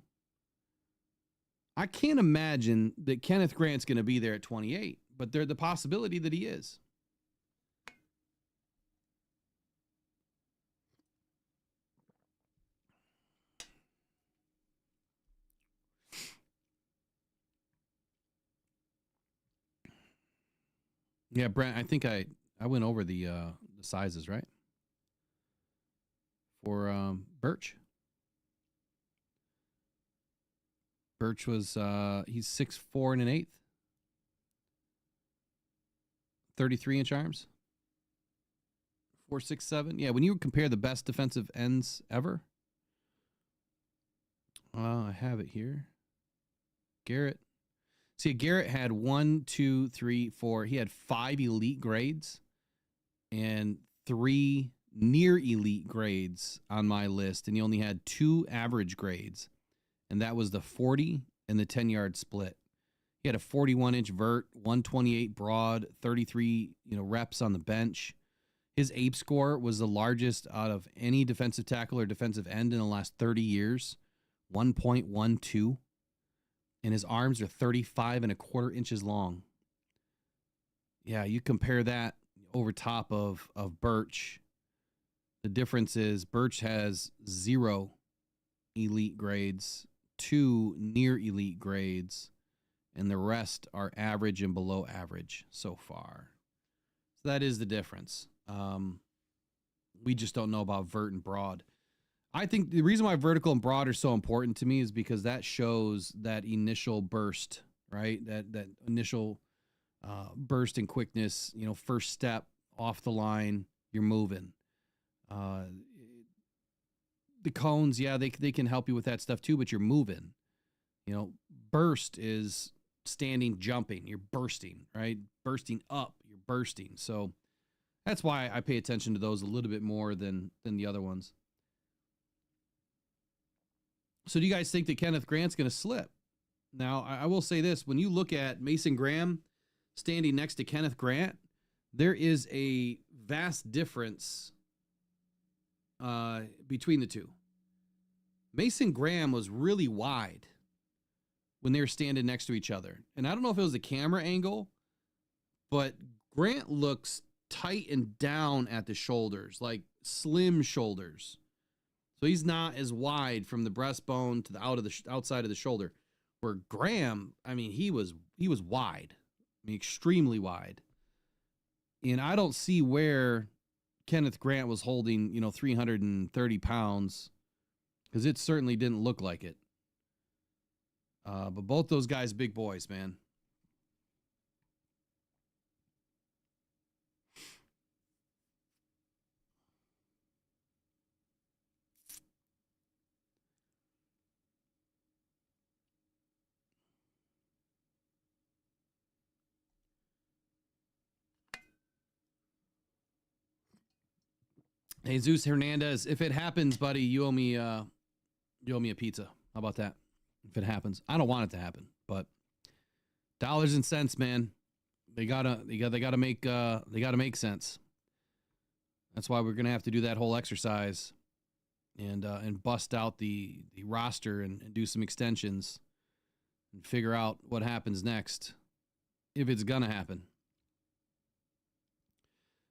I can't imagine that Kenneth Grant's going to be there at 28, but there's the possibility that he is. Yeah, Brent, I think I went over the sizes, right? For Birch. Birch was he's 6'4 1/8. 33-inch arms. 4'6'7". Yeah, when you compare the best defensive ends ever. I have it here. Garrett. See, Garrett had 1, 2, 3, 4. He had 5 elite grades and 3 near elite grades on my list, and he only had 2 average grades, and that was the 40 and the 10-yard split. He had a 41-inch vert, 128 broad, 33 reps on the bench. His APE score was the largest out of any defensive tackle or defensive end in the last 30 years, 1.12. And his arms are 35.25 inches long. Yeah, you compare that over top of Birch. The difference is Birch has 0 elite grades, 2 near elite grades, and the rest are average and below average so far. So that is the difference. We just don't know about vert and broad. I think the reason why vertical and broad are so important to me is because that shows that initial burst, right? That initial burst in quickness, first step off the line, you're moving. The cones, yeah, they can help you with that stuff too, but you're moving. Burst is standing, jumping, you're bursting, right? Bursting up, you're bursting. So that's why I pay attention to those a little bit more than the other ones. So do you guys think that Kenneth Grant's going to slip? Now, I will say this. When you look at Mason Graham standing next to Kenneth Grant, there is a vast difference between the two. Mason Graham was really wide when they were standing next to each other. And I don't know if it was a camera angle, but Grant looks tight and down at the shoulders, like slim shoulders. So he's not as wide from the breastbone to the outside of the shoulder. Where Graham, I mean, he was wide. I mean, extremely wide. And I don't see where Kenneth Grant was holding, 330 pounds, because it certainly didn't look like it. But both those guys, big boys, man. Jesus Hernandez, if it happens, buddy, you owe me a pizza. How about that? If it happens, I don't want it to happen, but dollars and cents, man. They gotta make sense. That's why we're gonna have to do that whole exercise and bust out the roster and do some extensions and figure out what happens next, if it's gonna happen.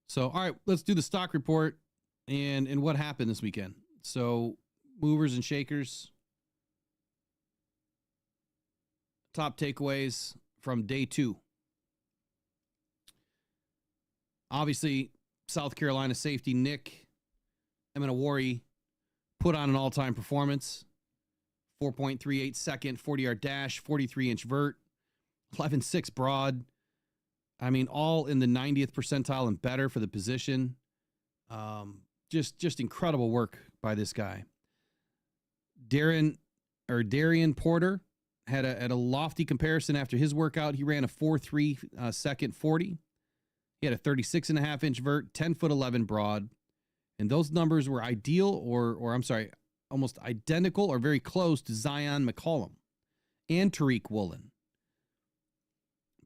So, all right, let's do the stock report. And what happened this weekend. So movers and shakers, top takeaways from day 2. Obviously, South Carolina safety Nick Emenawari put on an all-time performance. 4.38 second, 40-yard dash, 43-inch vert, 11.6 broad. I mean, all in the 90th percentile and better for the position. Just incredible work by this guy. Darian Porter had a lofty comparison after his workout. He ran a 4.3 second 40. He had a 36.5-inch vert, 10'11" broad. And those numbers were ideal or I'm sorry, almost identical or very close to Zion McCollum and Tariq Woolen.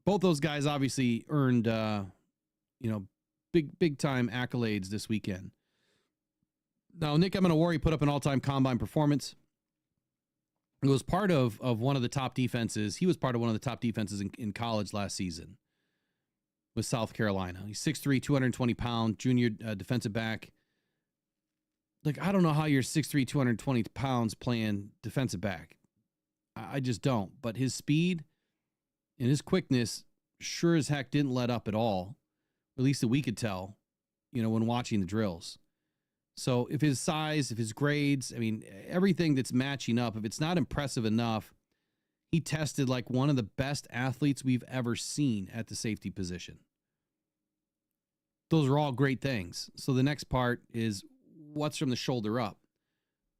Both those guys obviously earned, big time accolades this weekend. Now, Nick Emenawari put up an all-time combine performance. It was part of one of the top defenses. He was part of one of the top defenses in college last season with South Carolina. He's 6'3", 220-pound junior defensive back. Like, I don't know how you're 6'3", 220 pounds playing defensive back. I just don't. But his speed and his quickness sure as heck didn't let up at all. At least that we could tell, when watching the drills. So if his size, if his grades, I mean, everything that's matching up, if it's not impressive enough, he tested like one of the best athletes we've ever seen at the safety position. Those are all great things. So the next part is what's from the shoulder up.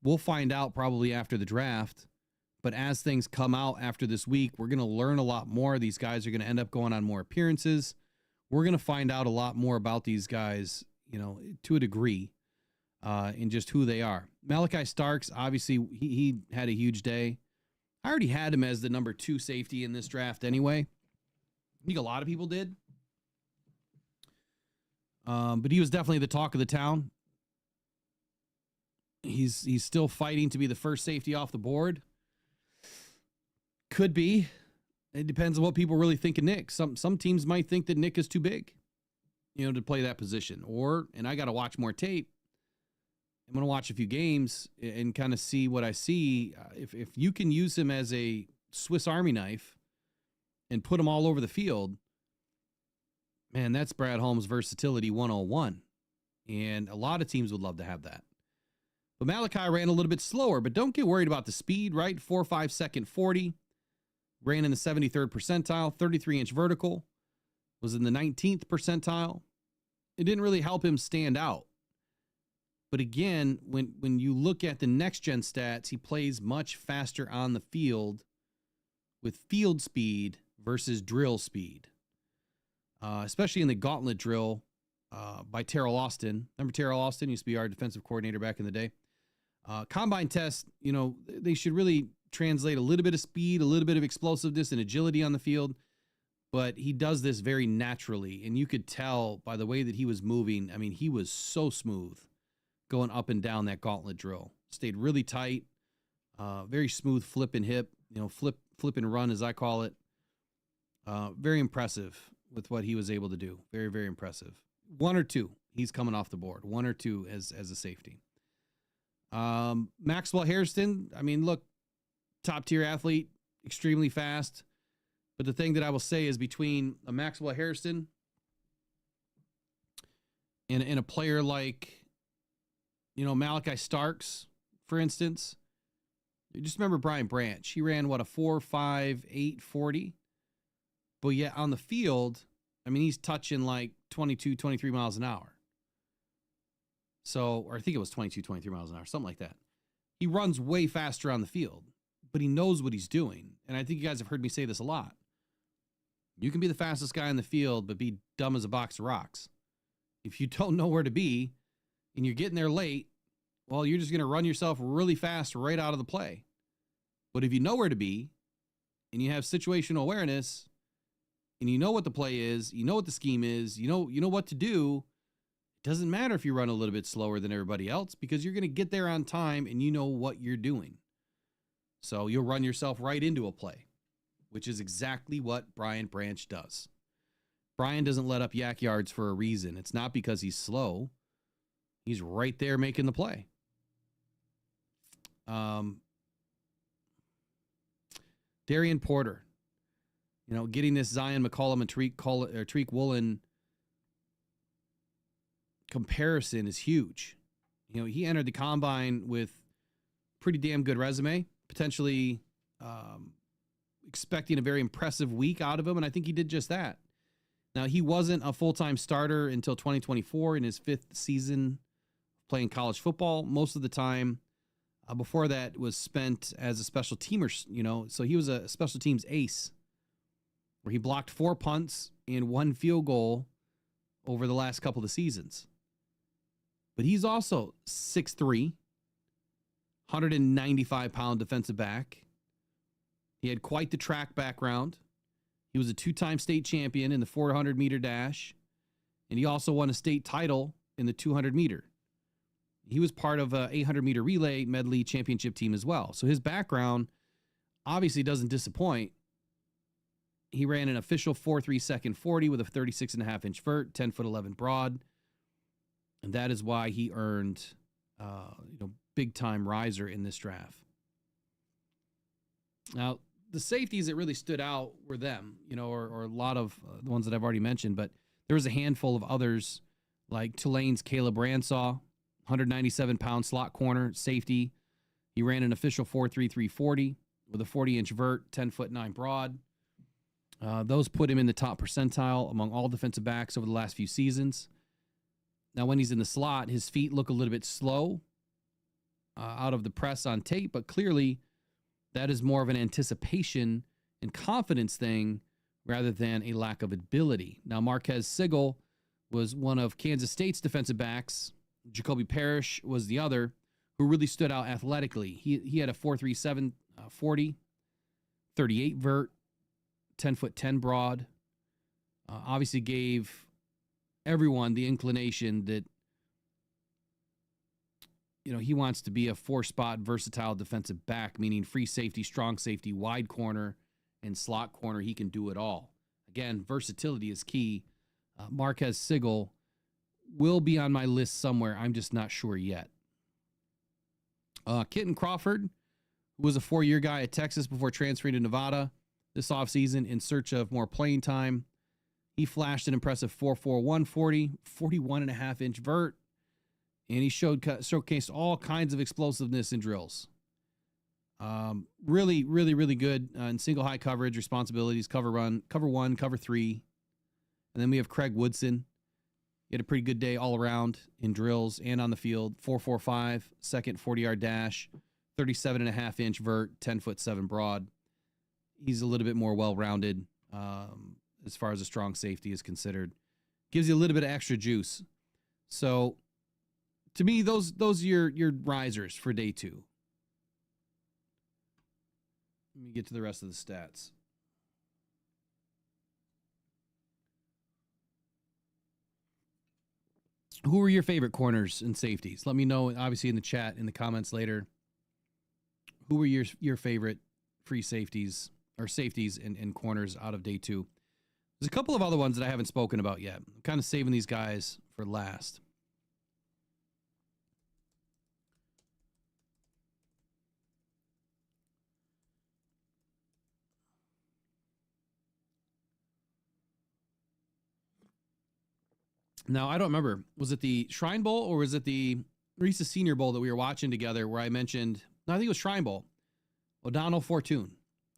We'll find out probably after the draft, but as things come out after this week, we're going to learn a lot more. These guys are going to end up going on more appearances. We're going to find out a lot more about these guys, to a degree, in just who they are. Malachi Starks, obviously, he had a huge day. I already had him as the number 2 safety in this draft anyway. I think a lot of people did. But he was definitely the talk of the town. He's still fighting to be the first safety off the board. Could be. It depends on what people really think of Nick. Some teams might think that Nick is too big, to play that position. And I got to watch more tape. I'm going to watch a few games and kind of see what I see. If you can use him as a Swiss Army knife and put him all over the field, man, that's Brad Holmes' versatility 101. And a lot of teams would love to have that. But Malachi ran a little bit slower, but don't get worried about the speed, right? 4.5 second 40. Ran in the 73rd percentile, 33-inch vertical. Was in the 19th percentile. It didn't really help him stand out. But again, when you look at the next-gen stats, he plays much faster on the field with field speed versus drill speed. Especially in the gauntlet drill by Terrell Austin. Remember Terrell Austin? Used to be our defensive coordinator back in the day. Combine tests, they should really translate a little bit of speed, a little bit of explosiveness and agility on the field. But he does this very naturally. And you could tell by the way that he was moving. I mean, he was so smooth going up and down that gauntlet drill. Stayed really tight. Very smooth flip and hip, flip and run as I call it. Very impressive with what he was able to do. Very, very impressive. 1 or 2, he's coming off the board. 1 or 2 as a safety. Maxwell Hairston, I mean, look, top tier athlete, extremely fast. But the thing that I will say is between a Maxwell Hairston and a player like, Malachi Starks, for instance, you just remember Brian Branch. He ran, a 4.58 40. But yet on the field, I mean, he's touching like 22, 23 miles an hour. So, or I think it was 22, 23 miles an hour, something like that. He runs way faster on the field, but he knows what he's doing. And I think you guys have heard me say this a lot. You can be the fastest guy in the field, but be dumb as a box of rocks. If you don't know where to be and you're getting there late, well, you're just going to run yourself really fast right out of the play. But if you know where to be and you have situational awareness and you know what the play is, you know what the scheme is, you know what to do, it doesn't matter if you run a little bit slower than everybody else because you're going to get there on time and you know what you're doing. So you'll run yourself right into a play, which is exactly what Brian Branch does. Brian doesn't let up yak yards for a reason. It's not because he's slow. He's right there making the play. Darian Porter, getting this Zion McCollum and Tariq Woolen comparison is huge. He entered the combine with pretty damn good resume, potentially expecting a very impressive week out of him, and I think he did just that. Now, he wasn't a full-time starter until 2024 in his 5th season playing college football. Most of the time before that was spent as a special teamer, so he was a special teams ace where he blocked 4 punts and 1 field goal over the last couple of seasons. But he's also 6'3", 195-pound defensive back. He had quite the track background. He was a 2-time state champion in the 400-meter dash, and he also won a state title in the 200-meter. He was part of a 800-meter relay medley championship team as well. So his background obviously doesn't disappoint. He ran an official 4.3 second 40 with a 36.5-inch vert, 10'11" broad. And that is why he earned, big-time riser in this draft. Now, the safeties that really stood out were them, or a lot of the ones that I've already mentioned, but there was a handful of others like Tulane's Caleb Ransaw, 197-pound slot corner safety. He ran an official 4.33 40 with a 40-inch vert, 10'9" broad. Those put him in the top percentile among all defensive backs over the last few seasons. Now, when he's in the slot, his feet look a little bit slow out of the press on tape, but clearly that is more of an anticipation and confidence thing rather than a lack of ability. Now, Marquez Sigel was one of Kansas State's defensive backs. Jacoby Parrish was the other, who really stood out athletically. He had a 4.37 40, 38 vert, 10'10" broad. Obviously gave everyone the inclination that he wants to be a 4-spot versatile defensive back, meaning free safety, strong safety, wide corner, and slot corner. He can do it all. Again, versatility is key. Marquez Sigel will be on my list somewhere. I'm just not sure yet. Kitten Crawford, who was a 4-year guy at Texas before transferring to Nevada this offseason in search of more playing time. He flashed an impressive 4.41 40, 41.5-inch vert, and he showcased all kinds of explosiveness in drills. Really, really, really good in single high coverage responsibilities, cover 1, cover 3. And then we have Craig Woodson. He had a pretty good day all around in drills and on the field. 4.45 second 40-yard dash, 37.5-inch vert, 10'7" broad. He's a little bit more well-rounded as far as a strong safety is considered. Gives you a little bit of extra juice. So, to me, those are your risers for day 2. Let me get to the rest of the stats. Who are your favorite corners and safeties? Let me know, obviously, in the chat, in the comments later. Who are your favorite free safeties or safeties and corners out of day 2? There's a couple of other ones that I haven't spoken about yet. I'm kind of saving these guys for last. Now, I don't remember. Was it the Shrine Bowl or was it the Reese's Senior Bowl that we were watching together where I mentioned, no, I think it was Shrine Bowl, O'Donnell Fortune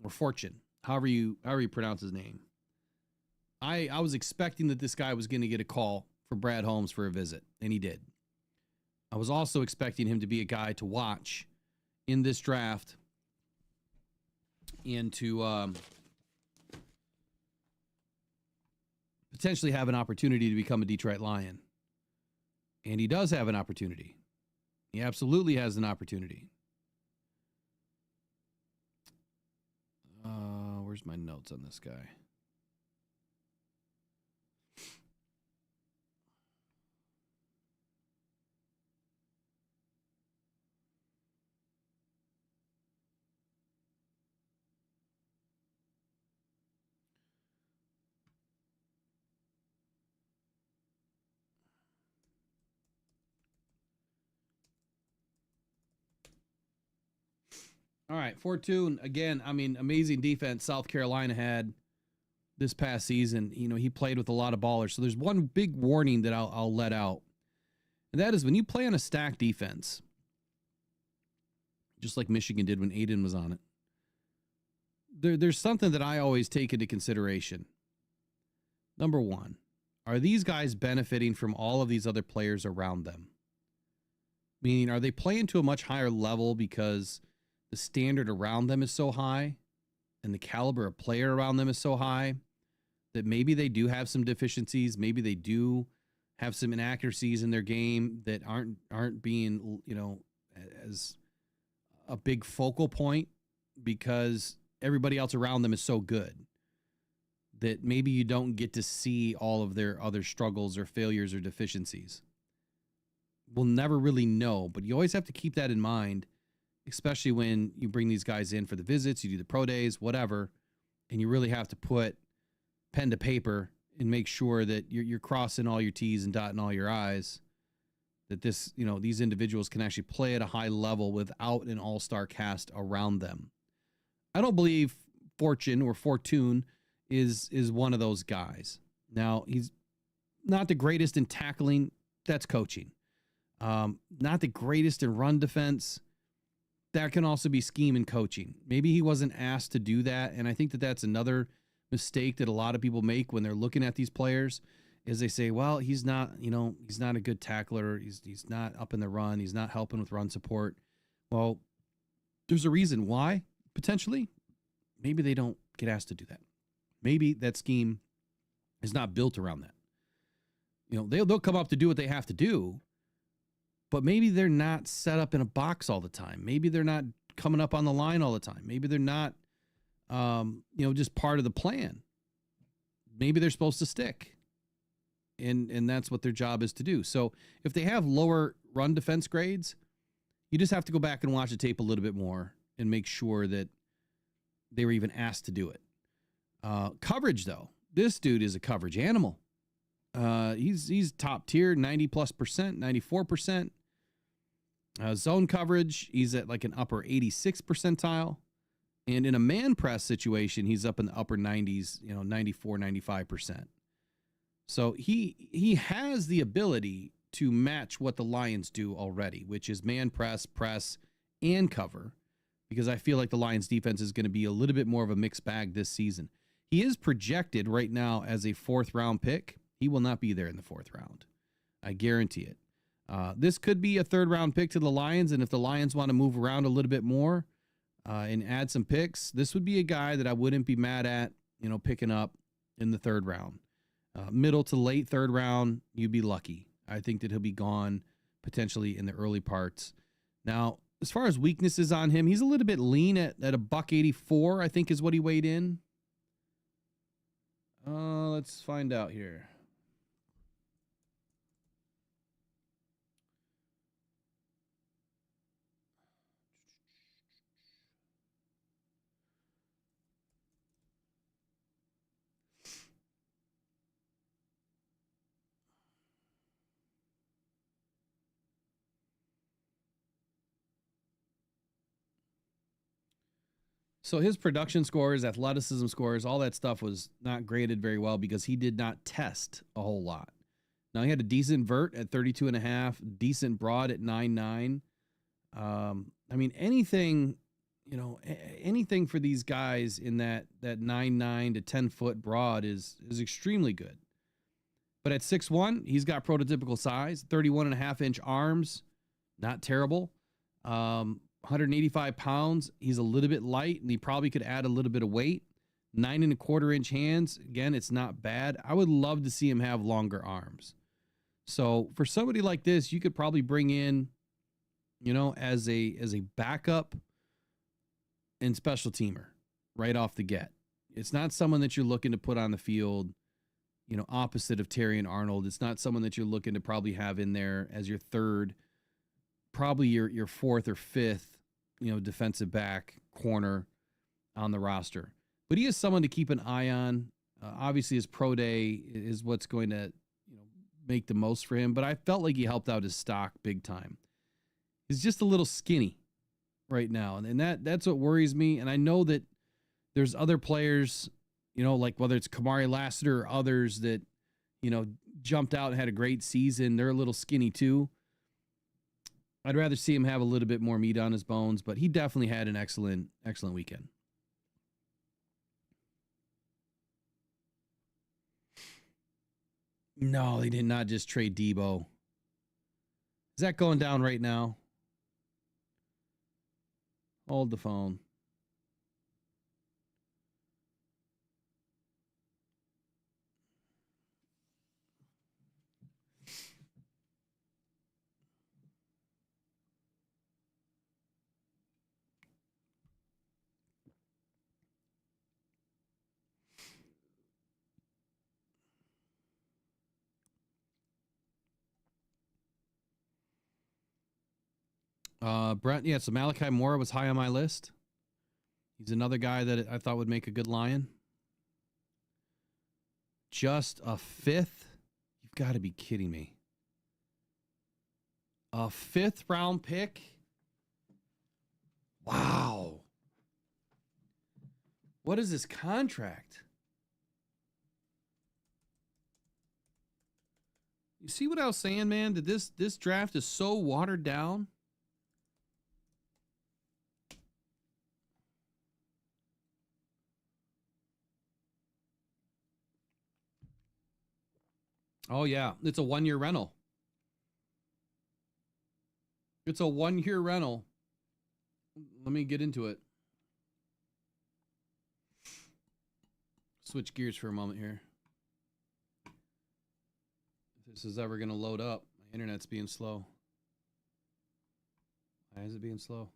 or Fortune, however you pronounce his name. I was expecting that this guy was going to get a call for Brad Holmes for a visit, and he did. I was also expecting him to be a guy to watch in this draft and to potentially have an opportunity to become a Detroit Lion. And he does have an opportunity. He absolutely has an opportunity. Where's my notes on this guy? All right, Fortune, again, I mean, amazing defense South Carolina had this past season. You know, he played with a lot of ballers. So there's one big warning that I'll let out. And that is when you play on a stacked defense, just like Michigan did when Aiden was on it, there's something that I always take into consideration. Number one, are these guys benefiting from all of these other players around them? Meaning, are they playing to a much higher level because the standard around them is so high and the caliber of player around them is so high that maybe they do have some deficiencies, maybe they do have some inaccuracies in their game that aren't being, you know, as a big focal point because everybody else around them is so good that maybe you don't get to see all of their other struggles or failures or deficiencies. We'll never really know, but you always have to keep that in mind, especially when you bring these guys in for the visits, you do the pro days, whatever, and you really have to put pen to paper and make sure that you're crossing all your T's and dotting all your I's, that this, you know, these individuals can actually play at a high level without an all-star cast around them. I don't believe Fortune is one of those guys. Now, he's not the greatest in tackling. That's coaching. Not the greatest in run defense. That can also be scheme and coaching. Maybe he wasn't asked to do that. And I think that that's another mistake that a lot of people make when they're looking at these players is they say, well, he's not, you know, he's not a good tackler. He's not up in the run. He's not helping with run support. Well, there's a reason why, potentially. Maybe they don't get asked to do that. Maybe that scheme is not built around that. You know, they'll come up to do what they have to do, but maybe they're not set up in a box all the time. Maybe they're not coming up on the line all the time. Maybe they're not, you know, just part of the plan. Maybe they're supposed to stick. And that's what their job is to do. So if they have lower run defense grades, you just have to go back and watch the tape a little bit more and make sure that they were even asked to do it. Coverage, though. This dude is a coverage animal. He's top tier, 90+%, 94%. Zone coverage, he's at like an upper 86 percentile. And in a man press situation, he's up in the upper 90s, you know, 94, 95%. So he has the ability to match what the Lions do already, which is man press, and cover, because I feel like the Lions defense is going to be a little bit more of a mixed bag this season. He is projected right now as a 4th round pick. He will not be there in the 4th round. I guarantee it. This could be a 3rd round pick to the Lions, and if the Lions want to move around a little bit more and add some picks, this would be a guy that I wouldn't be mad at, you know, picking up in the 3rd round. Middle to late 3rd round, you'd be lucky. I think that he'll be gone potentially in the early parts. Now, as far as weaknesses on him, he's a little bit lean at a $184, I think is what he weighed in. Let's find out here. So his production scores, athleticism scores, all that stuff was not graded very well because he did not test a whole lot. Now, he had a decent vert at 32.5, decent broad at 9.9. I mean, anything, you know, anything for these guys in that 9.9 to 10-foot broad is extremely good. But at 6'1", he's got prototypical size, 31.5-inch arms, not terrible. 185 pounds. He's a little bit light, and he probably could add a little bit of weight. 9.25-inch hands. Again, it's not bad. I would love to see him have longer arms. So for somebody like this, you could probably bring in, you know, as a backup and special teamer right off the get. It's not someone that you're looking to put on the field, you know, opposite of Terry and Arnold. It's not someone that you're looking to probably have in there as your 3rd, probably your 4th or 5th, you know, defensive back corner on the roster. But he is someone to keep an eye on. Obviously, his pro day is what's going to, you know, make the most for him. But I felt like he helped out his stock big time. He's just a little skinny, right now. And that's what worries me. And I know that there's other players, you know, like whether it's Kamari Lassiter or others that, you know, jumped out and had a great season. They're a little skinny too. I'd rather see him have a little bit more meat on his bones, but he definitely had an excellent weekend. No, they did not just trade Debo. Is that going down right now? Hold the phone. Brent, yeah, so Malachi Moore was high on my list. He's another guy that I thought would make a good Lion. Just a fifth? You've got to be kidding me. A 5th round pick? Wow. What is this contract? You see what I was saying, man? That this draft is so watered down. Oh, yeah. It's a 1-year rental. It's a 1-year rental. Let me get into it. Switch gears for a moment here. If this is ever going to load up, my internet's being slow. Why is it being slow?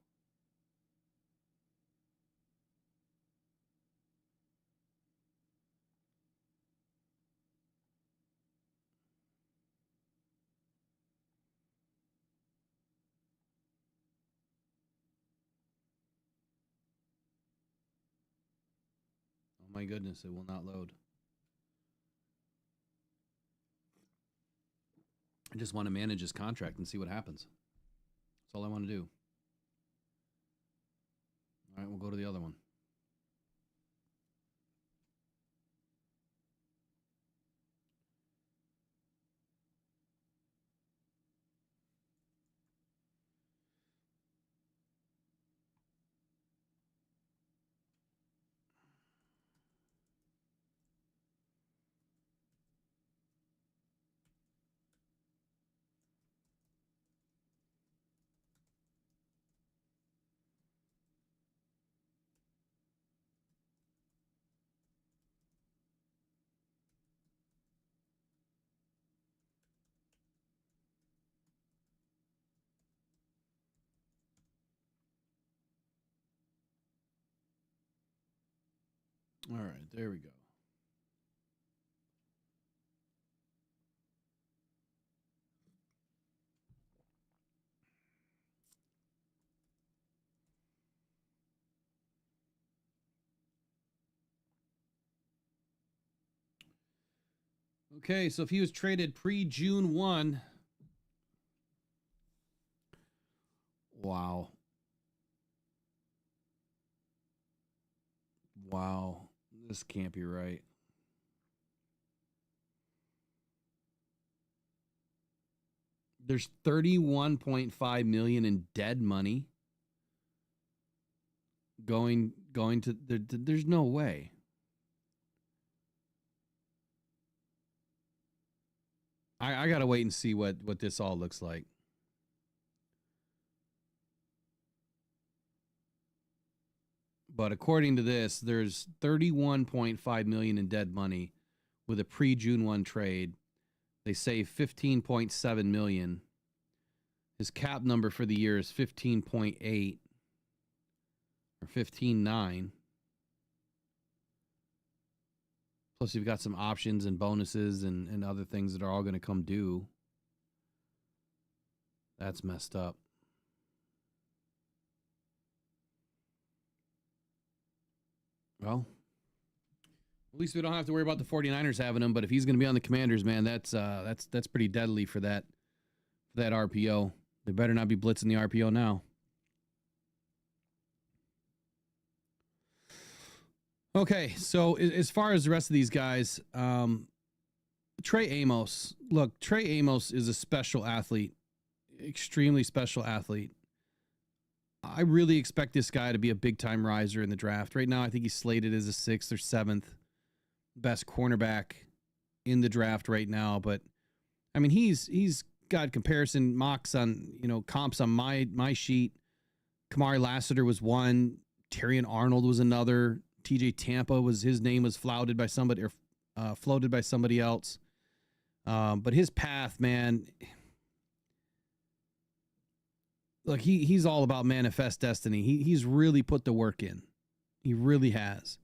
Oh my goodness, it will not load. I just want to manage his contract and see what happens. That's all I want to do. All right, we'll go to the other one. All right, there we go. Okay, so if he was traded pre-June 1, wow. Wow, this can't be right. There's $31.5 million in dead money going to there's no way. I got to wait and see what this all looks like. But according to this, there's $31.5 million in dead money with a pre-June 1 trade. They save $15.7 million. His cap number for the year is 15.8 or 15.9. Plus, you've got some options and bonuses and other things that are all going to come due. That's messed up. Well, at least we don't have to worry about the 49ers having him. But if he's going to be on the Commanders, man, that's pretty deadly for that RPO. They better not be blitzing the RPO now. Okay, so as far as the rest of these guys, Trey Amos. Look, Trey Amos is a special athlete, extremely special athlete. I really expect this guy to be a big-time riser in the draft. Right now, I think he's slated as a 6th or 7th best cornerback in the draft right now. But, I mean, he's got comparison mocks on, comps on my sheet. Kamari Lassiter was one. Terrion Arnold was another. TJ Tampa his name was floated by somebody else. But his path, man, look, he's all about manifest destiny. He's really put the work in. He really has.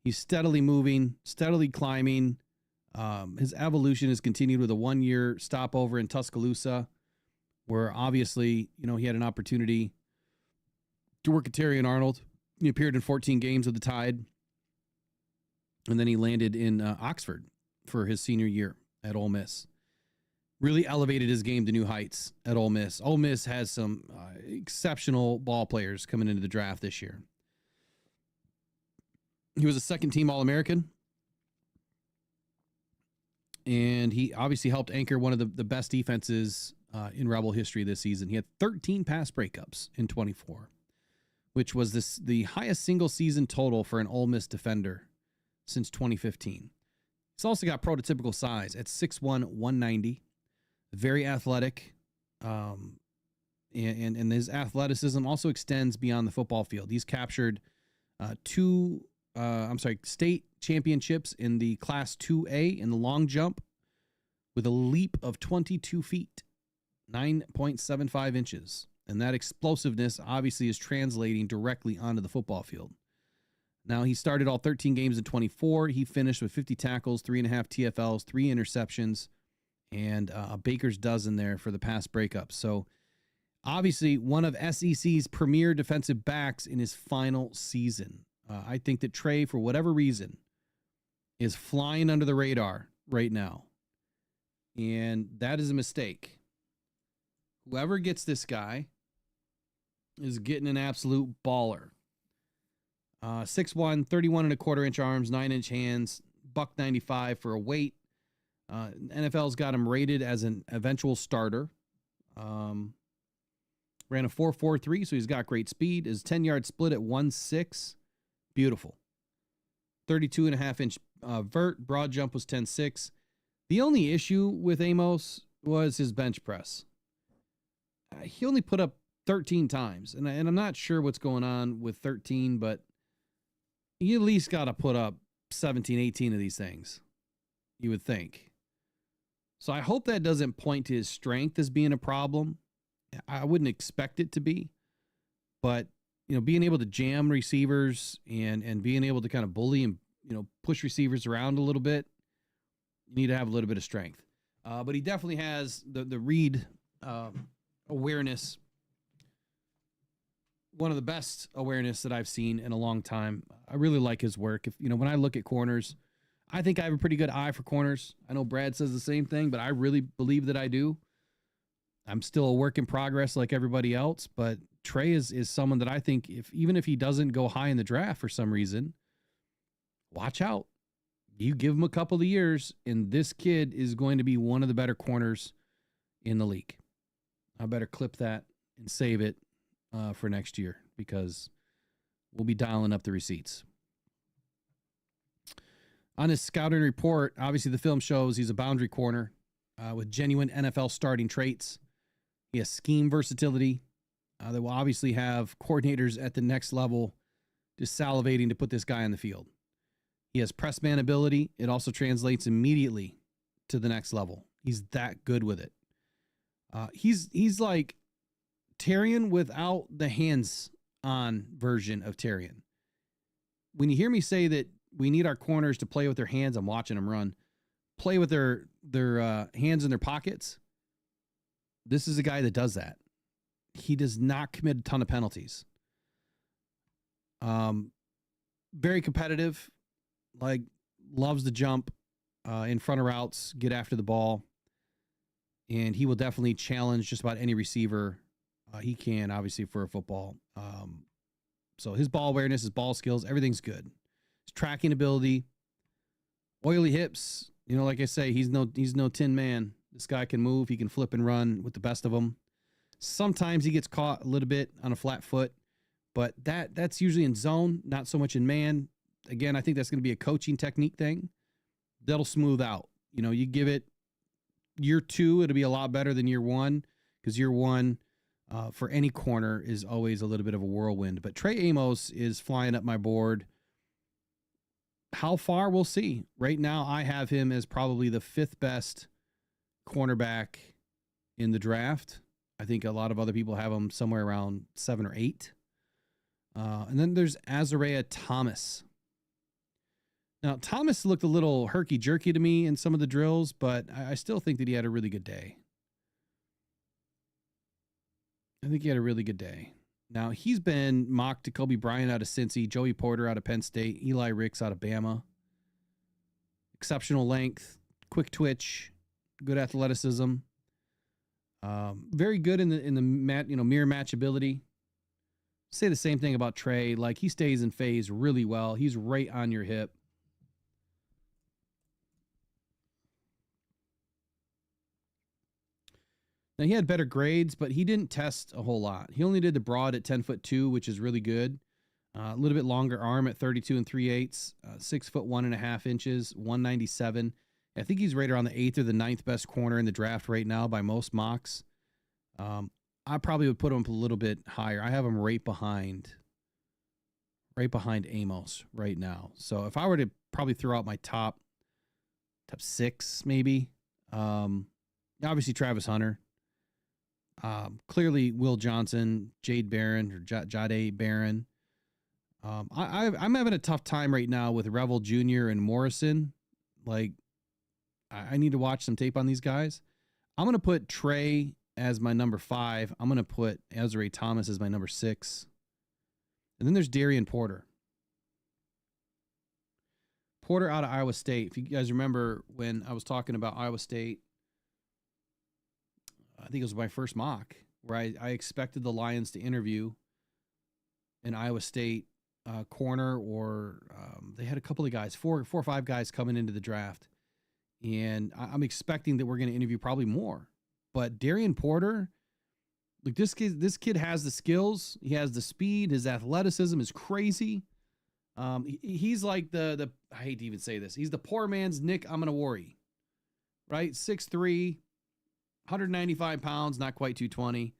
He's steadily moving, steadily climbing. His evolution has continued with a 1-year stopover in Tuscaloosa, where obviously, he had an opportunity to work at Terrion Arnold. He appeared in 14 games with the Tide. And then he landed in Oxford for his senior year at Ole Miss. Really elevated his game to new heights at Ole Miss. Ole Miss has some exceptional ball players coming into the draft this year. He was a second-team All-American. And he obviously helped anchor one of the best defenses in Rebel history this season. He had 13 pass breakups in 24, which was the highest single-season total for an Ole Miss defender since 2015. He's also got prototypical size at 6'1", 190. Very athletic. And his athleticism also extends beyond the football field. He's captured state championships in the Class 2A in the long jump with a leap of 22 feet, 9.75 inches. And that explosiveness obviously is translating directly onto the football field. Now, he started all 13 games in 24. He finished with 50 tackles, 3.5 TFLs, 3 interceptions, and a baker's dozen there for the pass breakups. So, obviously, one of SEC's premier defensive backs in his final season. I think that Trey, for whatever reason, is flying under the radar right now. And that is a mistake. Whoever gets this guy is getting an absolute baller. 6'1", 31.25-inch arms, 9-inch hands, $195 for a weight. NFL's got him rated as an eventual starter. Ran a 4.43, so he's got great speed. His 10-yard split at 1.6. Beautiful. 32.5-inch vert. Broad jump was 10.6. The only issue with Amos was his bench press. He only put up 13 times, and I'm not sure what's going on with 13, but you at least got to put up 17, 18 of these things, you would think. So I hope that doesn't point to his strength as being a problem. I wouldn't expect it to be, but being able to jam receivers and being able to kind of bully and push receivers around a little bit, you need to have a little bit of strength. But he definitely has the read awareness. One of the best awareness that I've seen in a long time. I really like his work. When I look at corners, I think I have a pretty good eye for corners. I know Brad says the same thing, but I really believe that I do. I'm still a work in progress like everybody else, but Trey is someone that I think even if he doesn't go high in the draft for some reason, watch out. You give him a couple of years, and this kid is going to be one of the better corners in the league. I better clip that and save it for next year because we'll be dialing up the receipts. On his scouting report, obviously the film shows he's a boundary corner with genuine NFL starting traits. He has scheme versatility. They will obviously have coordinators at the next level just salivating to put this guy on the field. He has press man ability. It also translates immediately to the next level. He's that good with it. He's like Terrion without the hands-on version of Terrion. When you hear me say that we need our corners to play with their hands, I'm watching them run, play with their hands in their pockets. This is a guy that does that. He does not commit a ton of penalties. Very competitive, loves to jump in front of routes, get after the ball, and he will definitely challenge just about any receiver he can, obviously, for a football. So his ball awareness, his ball skills, everything's good. his tracking ability, oily hips. You know, like I say, he's no tin man. This guy can move. He can flip and run with the best of them. Sometimes he gets caught a little bit on a flat foot, but that's usually in zone, not so much in man. Again, I think that's going to be a coaching technique thing. That'll smooth out. You know, you give it year 2, it'll be a lot better than year 1, because year 1 for any corner is always a little bit of a whirlwind. But Trey Amos is flying up my board. How far, we'll see. Right now, I have him as probably the 5th best cornerback in the draft. I think a lot of other people have him somewhere around 7 or 8. And then there's Azariah Thomas. Now, Thomas looked a little herky-jerky to me in some of the drills, but I still think that he had a really good day. I think he had a really good day. Now, he's been mocked to Kobe Bryant out of Cincy, Joey Porter out of Penn State, Eli Ricks out of Bama. Exceptional length, quick twitch, good athleticism. Very good in the mirror match ability. Say the same thing about Trey. Like, he stays in phase really well. He's right on your hip. Now, he had better grades, but he didn't test a whole lot. He only did the broad at 10'2", which is really good. A little bit longer arm at 32 3/8, 6 foot 1.5 inches, 197. I think he's right around the 8th or the 9th best corner in the draft right now by most mocks. I probably would put him a little bit higher. I have him right behind Amos right now. So if I were to probably throw out my top 6, maybe, obviously Travis Hunter. Clearly Will Johnson, Jade Barron, or Jade Barron. I'm having a tough time right now with Revel Jr. and Morrison. Like, I need to watch some tape on these guys. I'm going to put Trey as my number 5. I'm going to put Azariah Thomas as my number 6. And then there's Darian Porter. Porter out of Iowa State. If you guys remember when I was talking about Iowa State, I think it was my first mock, where I expected the Lions to interview an Iowa State corner, or they had a couple of guys, four or 5 guys coming into the draft. And I'm expecting that we're going to interview probably more. But Darian Porter, like, this kid has the skills. He has the speed. His athleticism is crazy. He's like the I hate to even say this. He's the poor man's Nick Amanawari, right? 6'3", 195 pounds, not quite 220.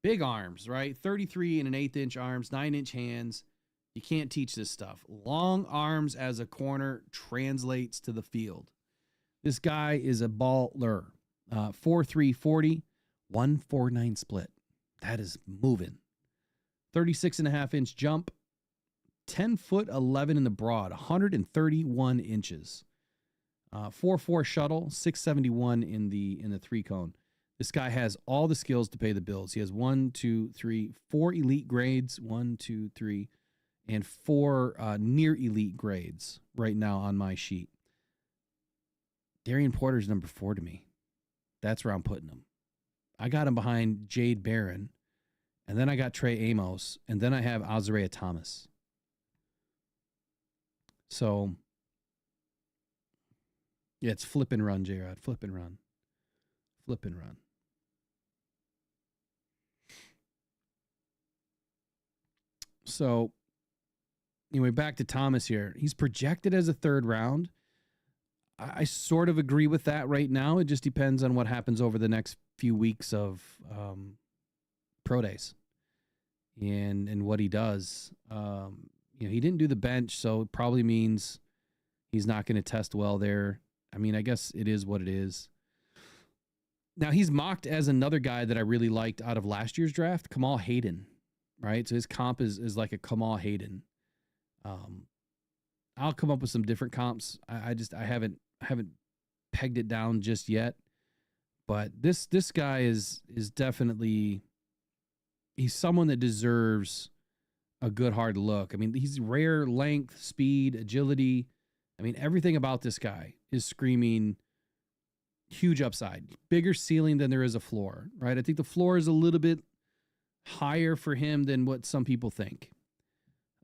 Big arms, right? 33 and an 1/8 inch arms, 9-inch hands. You can't teach this stuff. Long arms as a corner translates to the field. This guy is a baller. 4'3", 40, 149 split. That is moving. 36.5-inch jump. 10 foot 11 in the broad, 131 inches. 4'4" shuttle, 671 in the 3-cone. This guy has all the skills to pay the bills. He has 4 elite grades, and 4 near elite grades right now on my sheet. Darian Porter's number 4 to me. That's where I'm putting him. I got him behind Jade Barron, and then I got Trey Amos, and then I have Azariah Thomas. So, yeah, it's flip and run, J-Rod. Flip and run. Flip and run. So, anyway, back to Thomas here. He's projected as a 3rd round. I sort of agree with that right now. It just depends on what happens over the next few weeks of pro days and what he does. He didn't do the bench, so it probably means he's not going to test well there. I mean, I guess it is what it is. Now, he's mocked as another guy that I really liked out of last year's draft, Kamal Hayden, right? So his comp is like a Kamal Hayden. I'll come up with some different comps. I haven't pegged it down just yet. But this guy is definitely, he's someone that deserves a good hard look. I mean, he's rare length, speed, agility. I mean, everything about this guy is screaming huge upside, bigger ceiling than there is a floor, right? I think the floor is a little bit higher for him than what some people think.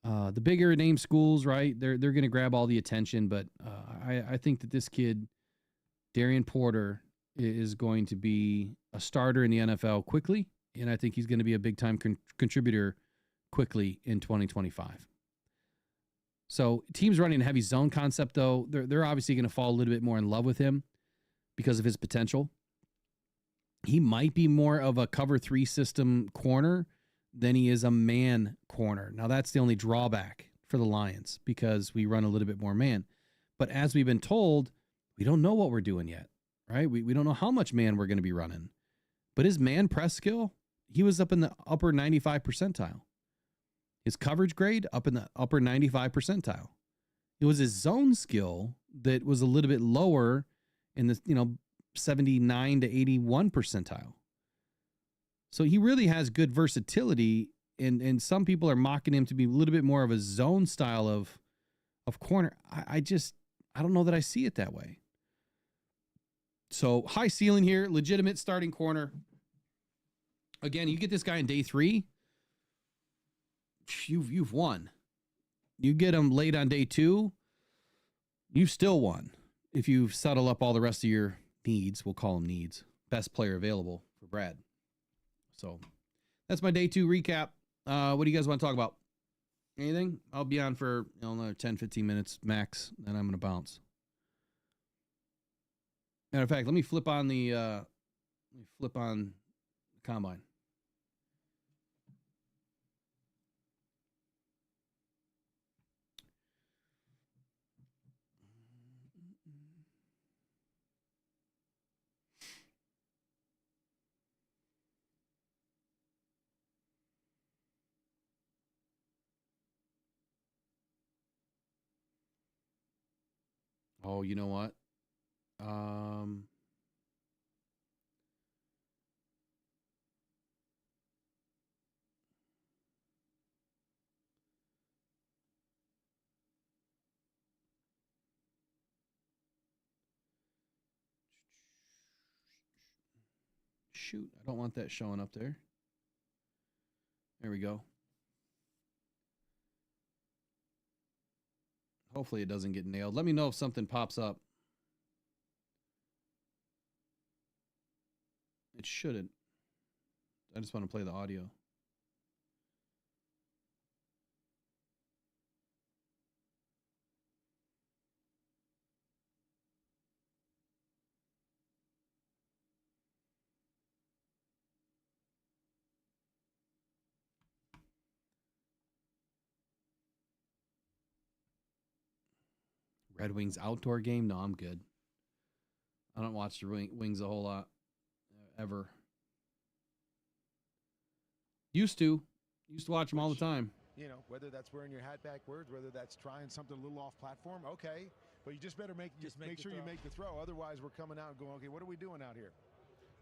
The bigger name schools, right? They're going to grab all the attention, but I think that this kid, Darian Porter, is going to be a starter in the NFL quickly, and I think he's going to be a big time contributor quickly in 2025. So teams running a heavy zone concept, though, they're obviously going to fall a little bit more in love with him because of his potential. He might be more of a cover 3 system corner than he is a man corner. Now, that's the only drawback for the Lions because we run a little bit more man. But as we've been told, we don't know what we're doing yet, right? We don't know how much man we're going to be running. But his man press skill, he was up in the upper 95 percentile. His coverage grade, up in the upper 95 percentile. It was his zone skill that was a little bit lower in the 79 to 81 percentile. So he really has good versatility, and some people are mocking him to be a little bit more of a zone style of corner. I don't know that I see it that way. So high ceiling here, legitimate starting corner. Again, you get this guy in day 3, you've won. You get him late on day 2, you've still won. If you settle up all the rest of your needs, we'll call them needs. Best player available for Brad. So that's my day 2 recap. What do you guys want to talk about? Anything? I'll be on for another 10, 15 minutes max, then I'm going to bounce. Matter of fact, let me flip on the combine. Oh, you know what? Shoot, I don't want that showing up there. There we go. Hopefully it doesn't get nailed. Let me know if something pops up. It shouldn't. I just want to play the audio. Red Wings outdoor game? No, I'm good. I don't watch the Wings a whole lot. Ever. Used to watch them all the time. Whether that's wearing your hat backwards, whether that's trying something a little off platform, okay. But you just better make sure you make the throw. Otherwise, we're coming out and going, okay, what are we doing out here?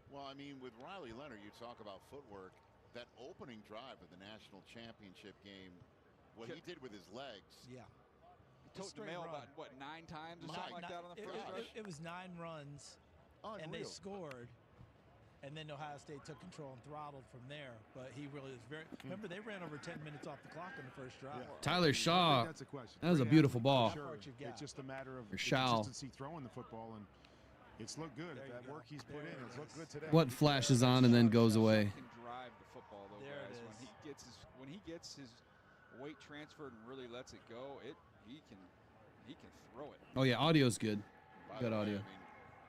Well, I mean, with Riley Leonard, you talk about footwork. That opening drive of the national championship game, what he did with his legs. Yeah. He took the mail about, 9 times or something like that on the first rush? It was 9 runs, Unreal. and they scored. And then Ohio State took control and throttled from there. But he really is very... Remember, they ran over 10 minutes off the clock in the first drive. Yeah. Tyler Shaw. That's a question. That was a beautiful ball. Sure. It's just a matter of Shaw. consistency throwing the football, and it's looked good. That work he's put in, it's looked good today. What flashes on and then goes away? Can drive the football, though, There guys. it is. When he gets his weight transferred and really lets it go, he can throw it. Oh yeah, audio's good. By Good the way, audio. I mean,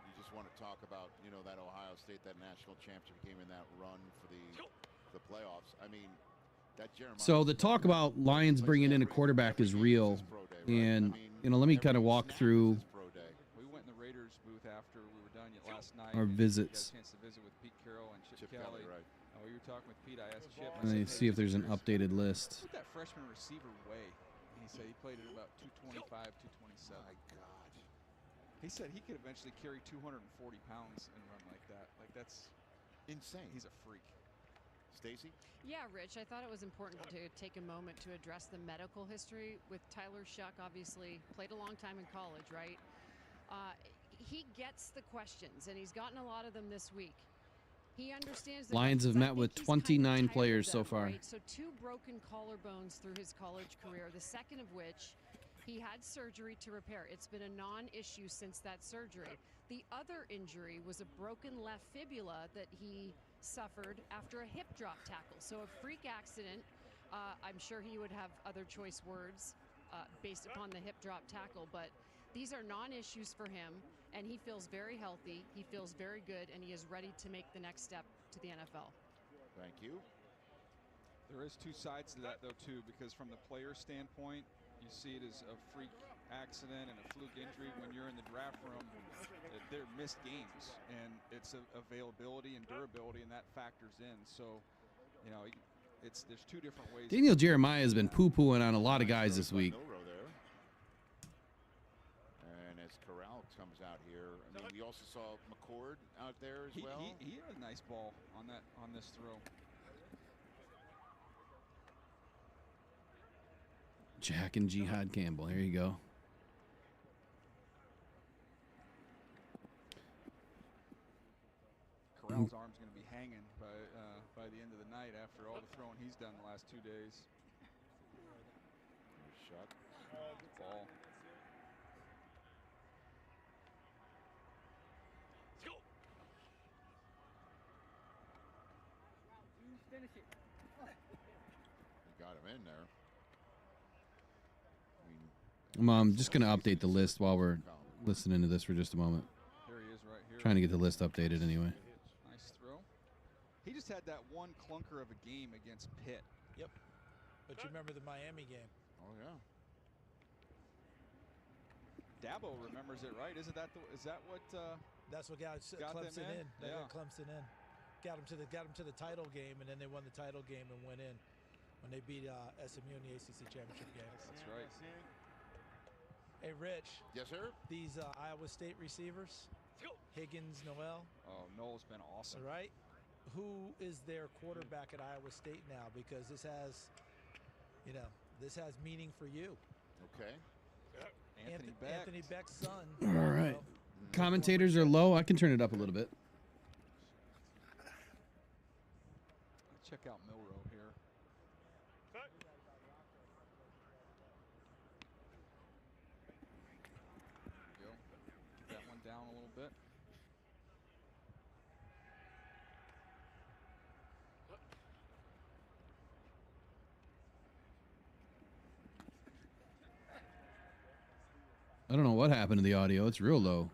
you just want to talk about, that Ohio State, that national championship game in that run for the playoffs. I mean, that Jeremiah. So the talk about Lions bringing in a quarterback is real, and let me kind of walk through We went in the Raiders booth after we were done last night. our and visits. Got a chance to visit with Pete Carroll and Chip Kelly, Kelly. right? We were talking with Pete. I asked Chip. And then see if there's an updated list. What's that freshman receiver Whey? He said he played at about 225, 227. My God. He said he could eventually carry 240 pounds and run like that. Like, that's Insane. He's a freak. Stacy? Yeah, Rich, I thought it was important to take a moment to address the medical history with Tyler Shuck. Obviously played a long time in college, right? He gets the questions, and he's gotten a lot of them this week. He understands that Lions have I met with think he's kind of 29 tired of players them, so far. right? So 2 broken collarbones through his college career, the second of which he had surgery to repair. It's been a non-issue since that surgery. The other injury was a broken left fibula that he suffered after a hip drop tackle. So a freak accident. I'm sure he would have other choice words based upon the hip drop tackle, but these are non-issues for him, and he feels very healthy, he feels very good, and he is ready to make the next step to the NFL. Thank you. There is 2 sides to that, though, too, because from the player standpoint, you see it as a freak accident and a fluke injury. When you're in the draft room, they're missed games, and it's availability and durability, and that factors in. So, you know, there's 2 different ways. Daniel Jeremiah has been poo-pooing on a lot of guys this week. And as Corral comes out here, I mean, we also saw McCord out there as well. He had a nice ball on this throw. Jack and Jihad Campbell. There you go. Corral's arm's going to be hanging by the end of the night after all the throwing he's done the last 2 days. Shot. Ball. He got him in there. I mean, I'm just going to update the list while we're listening to this for just a moment. Here he is right here. Trying to get the list updated anyway. Nice throw. He just had that one clunker of a game against Pitt. Yep. But you remember the Miami game. oh, yeah. Dabo remembers it, right? Is that what? That's what got Clemson them in? in. That Yeah. got Clemson in. Got them to the title game, and then they won the title game and went in when they beat SMU in the ACC championship game. That's right. Hey, Rich. Yes, sir. These Iowa State receivers, Higgins, Noel. Oh, Noel's been awesome. All right. Who is their quarterback at Iowa State now? Because this has meaning for you. Okay. Anthony Beck's son. All right. Commentators are low. I can turn it up a little bit. Check out Milrow here. There we go. Get that one down a little bit. I don't know what happened to the audio. It's real low.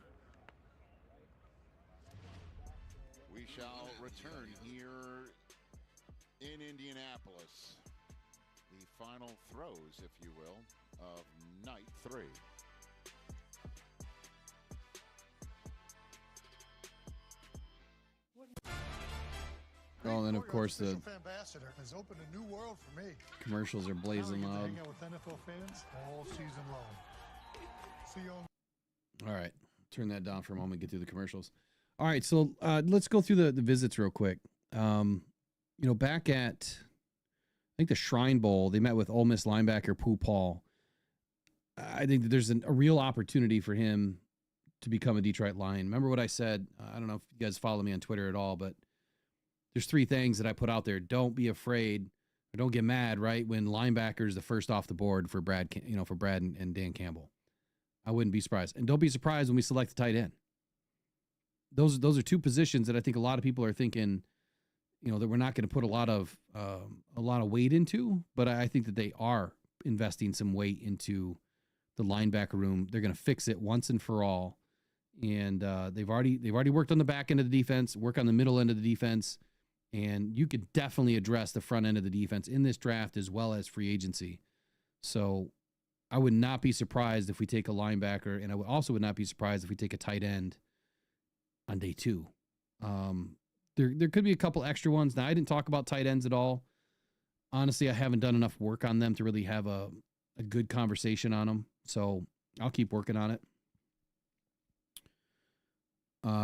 We shall return here in Indianapolis. The final throws, if you will, of night 3. Oh, and then of course the ambassador has opened a new world for me. commercials are blazing Now I loud. get to hang out with NFL fans all season long. See you on. All right, turn that down for a moment. Get through the commercials. All right, so let's go through the visits real quick. Back at I think the Shrine Bowl, they met with Ole Miss linebacker Pooh Paul. I think that there's a real opportunity for him to become a Detroit Lion. Remember what I said? I don't know if you guys follow me on Twitter at all, but there's 3 things that I put out there. Don't be afraid, or don't get mad, right, when linebacker's the first off the board for Brad, for Brad and Dan Campbell. I wouldn't be surprised. And don't be surprised when we select the tight end. Those are 2 positions that I think a lot of people are thinking, that we're not going to put a lot of weight into, but I think that they are investing some weight into the linebacker room. They're going to fix it once and for all. And they've already worked on the back end of the defense, work on the middle end of the defense, and you could definitely address the front end of the defense in this draft as well as free agency. So I would not be surprised if we take a linebacker, and I also would not be surprised if we take a tight end on day 2. There could be a couple extra ones. Now, I didn't talk about tight ends at all. Honestly, I haven't done enough work on them to really have a good conversation on them. So I'll keep working on it.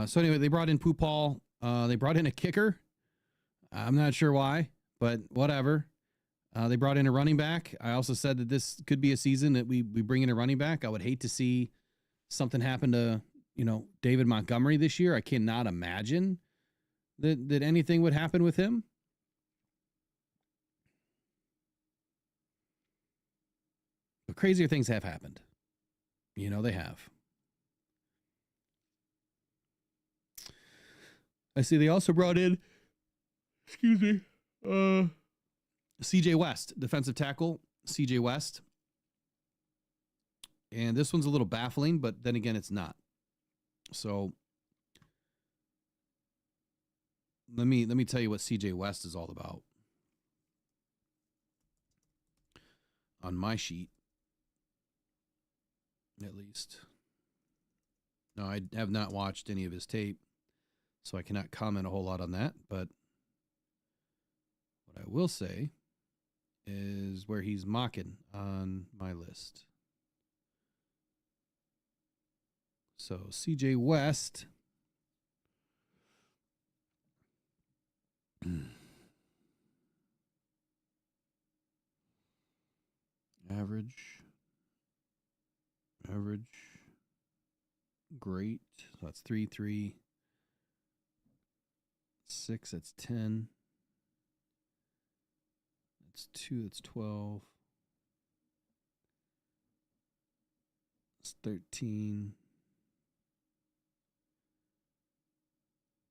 So anyway, they brought in Pooh Paul. They brought in a kicker. I'm not sure why, but whatever. They brought in a running back. I also said that this could be a season that we bring in a running back. I would hate to see something happen to, David Montgomery this year. I cannot imagine that anything would happen with him. But crazier things have happened. You know, they have. I see they also brought in, CJ West, defensive tackle, CJ West. And this one's a little baffling, but then again, it's not. So let me tell you what CJ West is all about. On my sheet, at least. No, I have not watched any of his tape, so I cannot comment a whole lot on that. But what I will say is where he's mocking on my list. So CJ West. Average. Great. So that's 3, 6, that's 10. That's 2, that's 12. It's 13.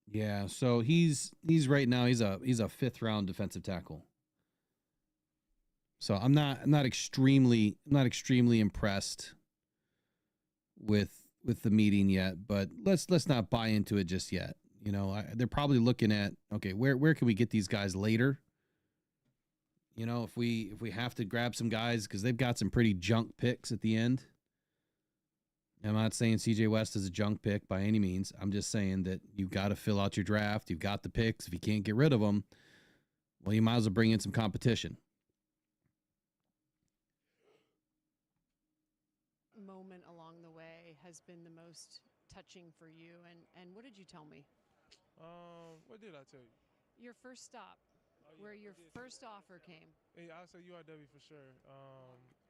Yeah, so he's right now he's a 5th round defensive tackle. So I'm not extremely impressed with the meeting yet, but let's not buy into it just yet. You know, they're probably looking at, okay, where can we get these guys later? You know, if we have to grab some guys because they've got some pretty junk picks at the end. I'm not saying CJ West is a junk pick by any means. I'm just saying that you've got to fill out your draft. You've got the picks. If you can't get rid of them, well, you might as well bring in some competition. Moment along the way has been the most touching for you, and what did you tell me? What did I tell you? Your first stop, where your first offer came. Hey, I'll say URW for sure.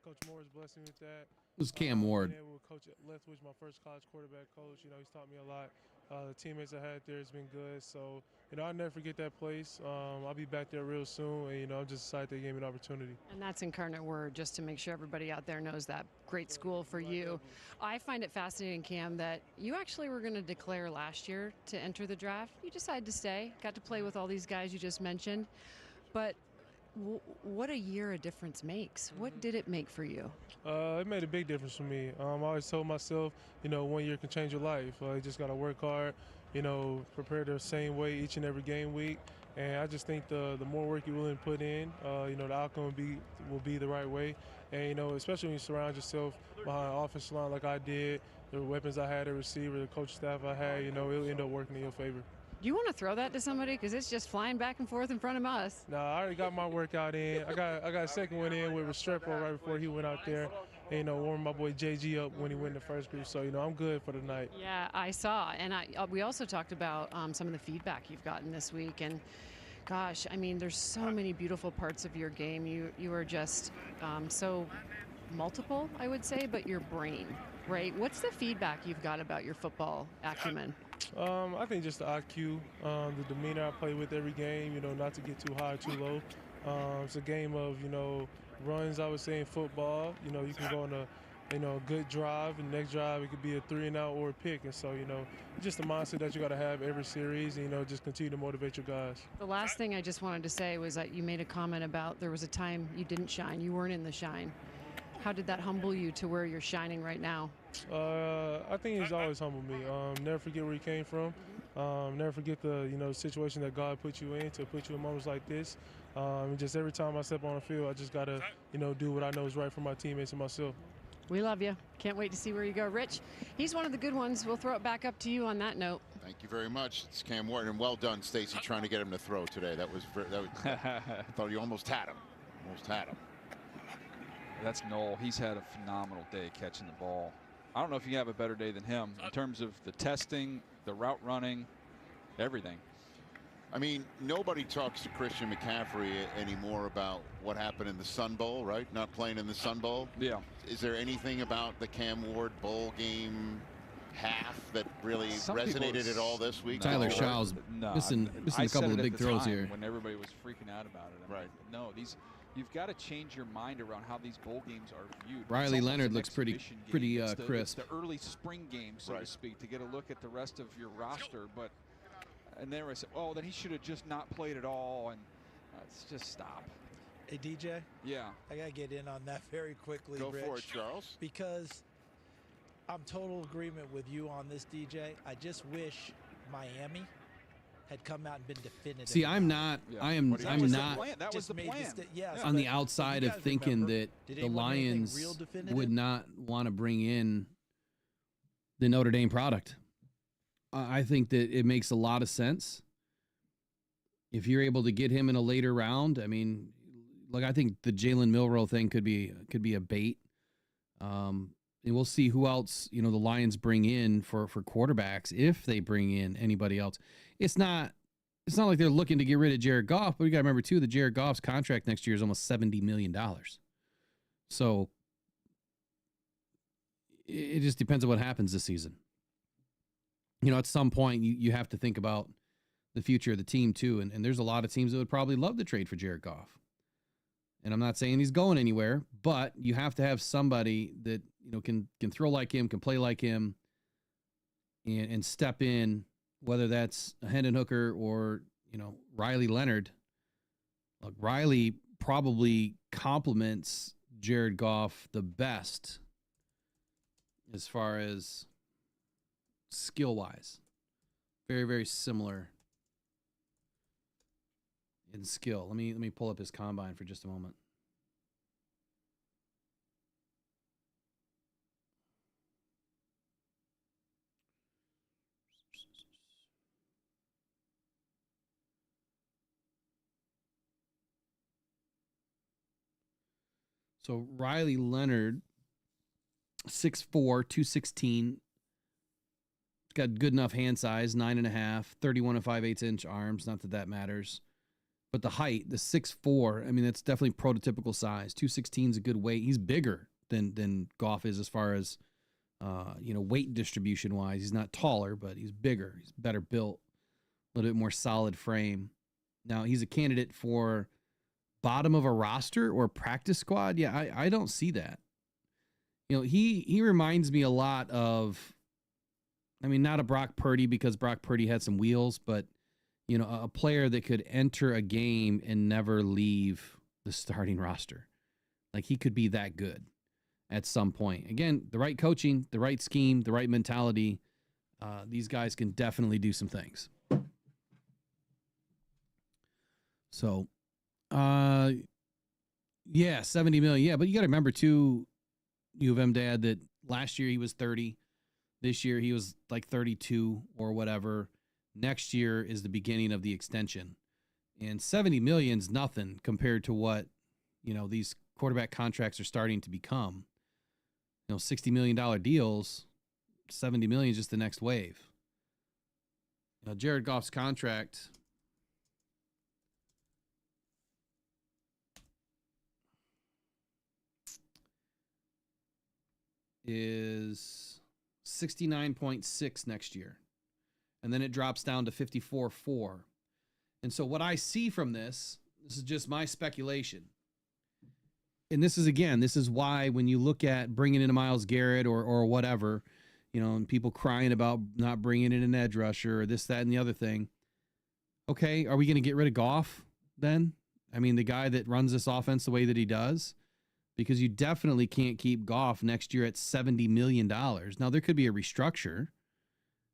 Coach Moore's blessed me with that. It was Cam Ward. Being able to coach Leftwich, my first college quarterback coach. You know, he's taught me a lot. The teammates I had there has been good. So, you know, I'll never forget that place. I'll be back there real soon. And, you know, I'm just excited they gave me an opportunity. And that's Incarnate Word, just to make sure everybody out there knows that. Great school for you. I find it fascinating, Cam, that you actually were going to declare last year to enter the draft. You decided to stay, got to play with all these guys you just mentioned. But what a year a difference makes. What did it make for you? It made a big difference for me. I always told myself, you know, 1 year can change your life. You just got to work hard, you know, prepare the same way each and every game week. And I just think the more work you're willing to put in, you know, the outcome will be the right way. And, you know, especially when you surround yourself behind an offensive line like I did, the weapons I had, the receiver, the coach staff I had, you know, it'll end up working in your favor. Do you want to throw that to somebody? Because it's just flying back and forth in front of us. No, I already got my workout in. I got a second one in with Restrepo right before he went out there. And, you know, warming my boy JG up when he went in the first group. So, you know, I'm good for the night. Yeah, I saw. And we also talked about some of the feedback you've gotten this week. And, gosh, I mean, there's so many beautiful parts of your game. You are just so multiple, I would say, but your brain, right? What's the feedback you've got about your football acumen? I think just the IQ, the demeanor I play with every game, you know, not to get too high or too low. It's a game of, you know, runs, I would say, in football. You know, you can go on a, you know, a good drive, and next drive it could be a 3-and-out or a pick. And so, you know, just the mindset that you got to have every series, and, you know, just continue to motivate your guys. The last thing I just wanted to say was that you made a comment about there was a time you didn't shine. You weren't in the shine. How did that humble you to where you're shining right now? I think he's always humbled me. Never forget where you came from. Never forget the, you know, situation that God put you in to put you in moments like this. Just every time I step on the field, I just got to, you know, do what I know is right for my teammates and myself. We love you. Can't wait to see where you go. Rich, he's one of the good ones. We'll throw it back up to you on that note. Thank you very much. It's Cam Wharton, and well done, Stacy, trying to get him to throw today. I thought you almost had him. Almost had him. That's Noel. He's had a phenomenal day catching the ball. I don't know if you have a better day than him in terms of the testing, the route running, everything. I mean, nobody talks to Christian McCaffrey anymore about what happened in the Sun Bowl, right? Not playing in the Sun Bowl. Yeah. Is there anything about the Cam Ward bowl game half that really Some people resonated at all this week? Tyler No. Shaw's No, missing I a couple said of it big at the throws time here. when everybody was freaking out about it. I mean, Right. No, you've got to change your mind around how these bowl games are viewed. Riley It's almost Leonard an looks pretty exhibition game. It's crisp. It's the early spring game, so to Right. speak, to get a look at the rest of your roster. But and then I said, oh, then he should have just not played at all. And let's just stop. Hey, DJ, Yeah. I got to get in on that very quickly, Go Rich, for it, Charles. because I'm total agreement with you on this, DJ. I just wish Miami had come out and been definitive. See, I'm about not. Yeah. I am. What do you I'm was the not plan. That was Just the made plan. yes, on the but outside you of guys thinking remember, that did the anyone do anything Lions real definitive? would not want to bring in the Notre Dame product. I think that it makes a lot of sense. If you're able to get him in a later round, I mean, look, I think the Jalen Milroe thing could be a bait. And we'll see who else, the Lions bring in for quarterbacks, if they bring in anybody else. It's not like they're looking to get rid of Jared Goff, but we got to remember too that Jared Goff's contract next year is almost $70 million. So it just depends on what happens this season. At some point you have to think about the future of the team too. And there's a lot of teams that would probably love to trade for Jared Goff. And I'm not saying he's going anywhere, but you have to have somebody that, can throw like him, can play like him, and step in, whether that's a Hendon Hooker or, Riley Leonard. Look, Riley probably complements Jared Goff the best as far as skill-wise. Very, very similar in skill. Let me pull up his combine for just a moment. So Riley Leonard, 6'4", 216. Got good enough hand size, 9.5, 31 5/8 inch arms. Not that matters. But the height, the 6'4", I mean, that's definitely prototypical size. 216 is a good weight. He's bigger than Goff is as far as, weight distribution wise. He's not taller, but he's bigger. He's better built, a little bit more solid frame. Now, he's a candidate for bottom of a roster or practice squad. Yeah, I don't see that. He reminds me a lot of, not a Brock Purdy, because Brock Purdy had some wheels, but a player that could enter a game and never leave the starting roster. Like, he could be that good at some point. Again, the right coaching, the right scheme, the right mentality. These guys can definitely do some things. So, 70 million. Yeah, but you got to remember too, U of M dad, that last year he was 30. This year he was like 32 or whatever. Next year is the beginning of the extension. And 70 million is nothing compared to what, these quarterback contracts are starting to become. $60 million deals, 70 million is just the next wave. Jared Goff's contract is 69.6 next year. And then it drops down to 54.4. And so what I see from this is just my speculation. And this is why when you look at bringing in a Myles Garrett or whatever, and people crying about not bringing in an edge rusher or this, that, and the other thing. Okay, are we going to get rid of Goff then? The guy that runs this offense the way that he does? Because you definitely can't keep Goff next year at $70 million. Now, there could be a restructure,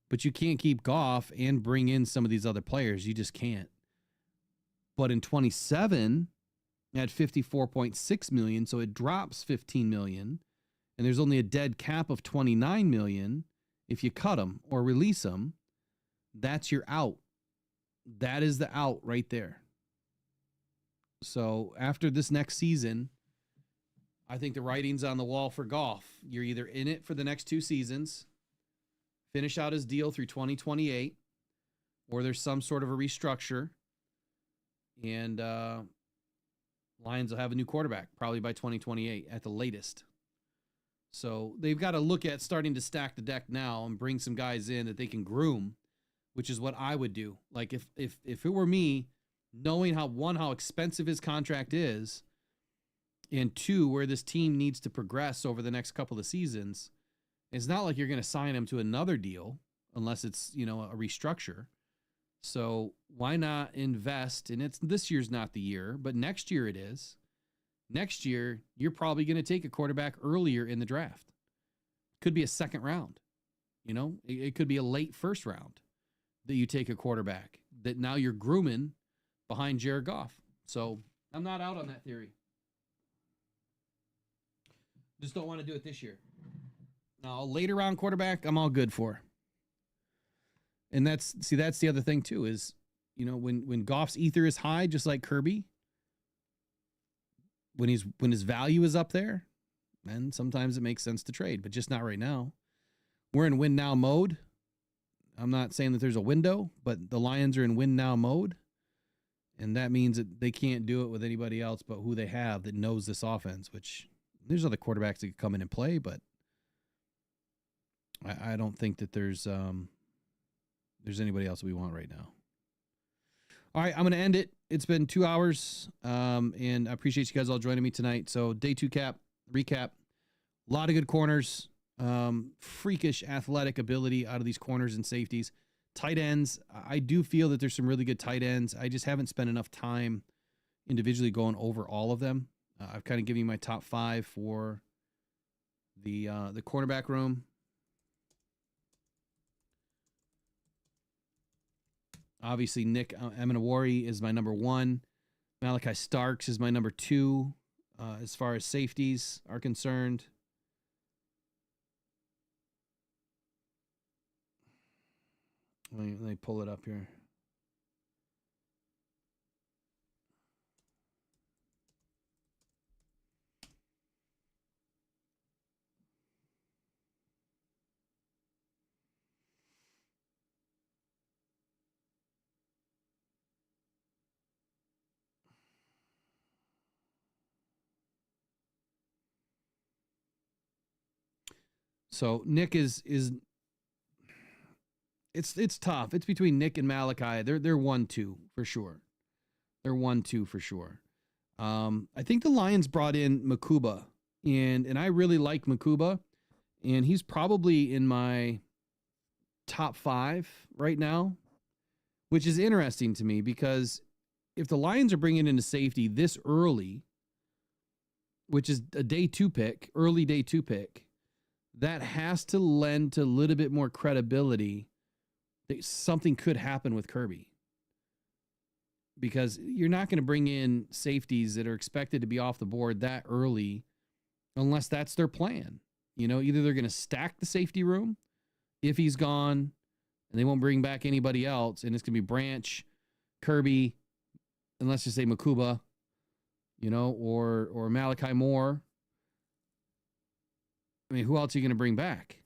but you can't keep Goff and bring in some of these other players. You just can't. But in 27, at 54.6 million, so it drops 15 million, and there's only a dead cap of 29 million. If you cut them or release them, that's your out. That is the out right there. So after this next season, I think the writing's on the wall for Goff. You're either in it for the next 2 seasons, finish out his deal through 2028, or there's some sort of a restructure, and Lions will have a new quarterback probably by 2028 at the latest. So they've got to look at starting to stack the deck now and bring some guys in that they can groom, which is what I would do. Like if it were me, knowing how expensive his contract is, and 2, where this team needs to progress over the next couple of seasons, it's not like you're going to sign him to another deal unless it's, a restructure. So why not invest? And this year's not the year, but next year it is. Next year, you're probably going to take a quarterback earlier in the draft. Could be a second round. It could be a late first round that you take a quarterback that now you're grooming behind Jared Goff. So I'm not out on that theory. Just don't want to do it this year. Now, later round quarterback, I'm all good for. And that's the other thing too, is, when Goff's ether is high, just like Kirby, when his value is up there, then sometimes it makes sense to trade, but just not right now. We're in win now mode. I'm not saying that there's a window, but the Lions are in win now mode. And that means that they can't do it with anybody else but who they have that knows this offense, which there's other quarterbacks that could come in and play, but I don't think that there's anybody else we want right now. All right, I'm going to end it. It's been 2 hours, and I appreciate you guys all joining me tonight. So day 2 recap, a lot of good corners, freakish athletic ability out of these corners and safeties. Tight ends, I do feel that there's some really good tight ends. I just haven't spent enough time individually going over all of them. I've kind of given you my top 5 for the cornerback room. Obviously, Nick Amenawari is my number 1. Malachi Starks is my number 2 as far as safeties are concerned. Let me pull it up here. So Nick is it's tough. It's between Nick and Malachi. They're 1-2 for sure. They're 1-2 for sure. I think the Lions brought in Makuba, and I really like Makuba, and he's probably in my top 5 right now, which is interesting to me because if the Lions are bringing in a safety this early, which is a day 2 pick, early day 2 pick, that has to lend to a little bit more credibility that something could happen with Kirby. Because you're not going to bring in safeties that are expected to be off the board that early unless that's their plan. Either they're going to stack the safety room if he's gone and they won't bring back anybody else, and it's going to be Branch, Kirby, and let's just say Makuba, or Malachi Moore. I mean, who else are you going to bring back?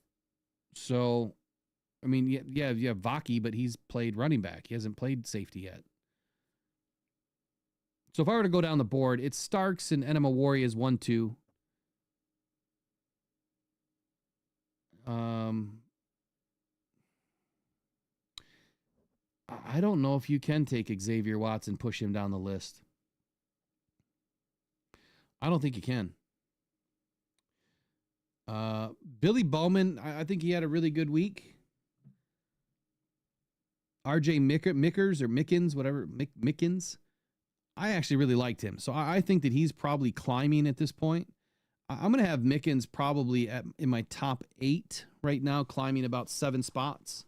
So, I mean, yeah, you have Vaki, but he's played running back. He hasn't played safety yet. So if I were to go down the board, it's Starks and Enema Warriors 1-2. I don't know if you can take Xavier Watts and push him down the list. I don't think you can. Billy Bowman, I think he had a really good week. RJ Mickers or Mickens, whatever, Mickens. I actually really liked him. So I think that he's probably climbing at this point. I'm going to have Mickens probably in my top 8 right now, climbing about 7 spots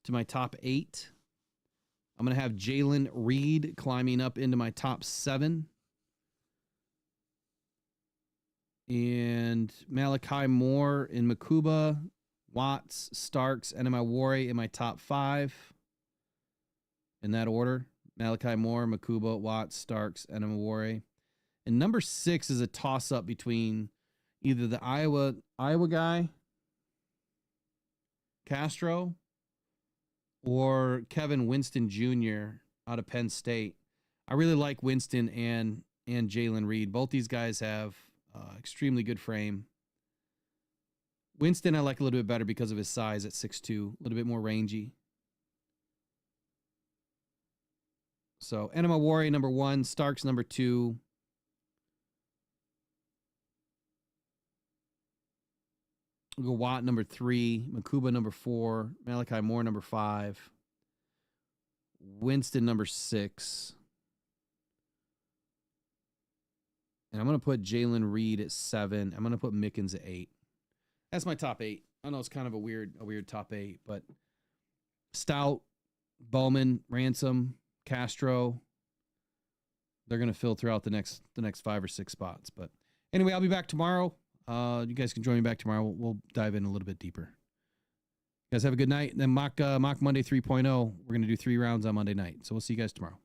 to my top 8. I'm going to have Jalen Reed climbing up into my top 7. And Malachi Moore and Makuba, Watts, Starks, and Enema in my top 5. In that order. Malachi Moore, Makuba, Watts, Starks, Enema. And number 6 is a toss-up between either the Iowa guy, Castro, or Kevin Winston Jr. out of Penn State. I really like Winston and Jalen Reed. Both these guys have extremely good frame. Winston I like a little bit better because of his size at 6'2", a little bit more rangy. So Enema Warrior number 1, Starks number 2. We'll go Watt number 3, Makuba number 4, Malachi Moore number 5, Winston number 6. And I'm going to put Jalen Reed at 7. I'm going to put Mickens at 8. That's my top 8. I know it's kind of a weird top 8, but Stout, Bowman, Ransom, Castro, they're going to fill throughout the next 5 or 6 spots. But anyway, I'll be back tomorrow. You guys can join me back tomorrow. We'll dive in a little bit deeper. You guys have a good night. And then Mock Monday 3.0. We're going to do 3 rounds on Monday night. So we'll see you guys tomorrow.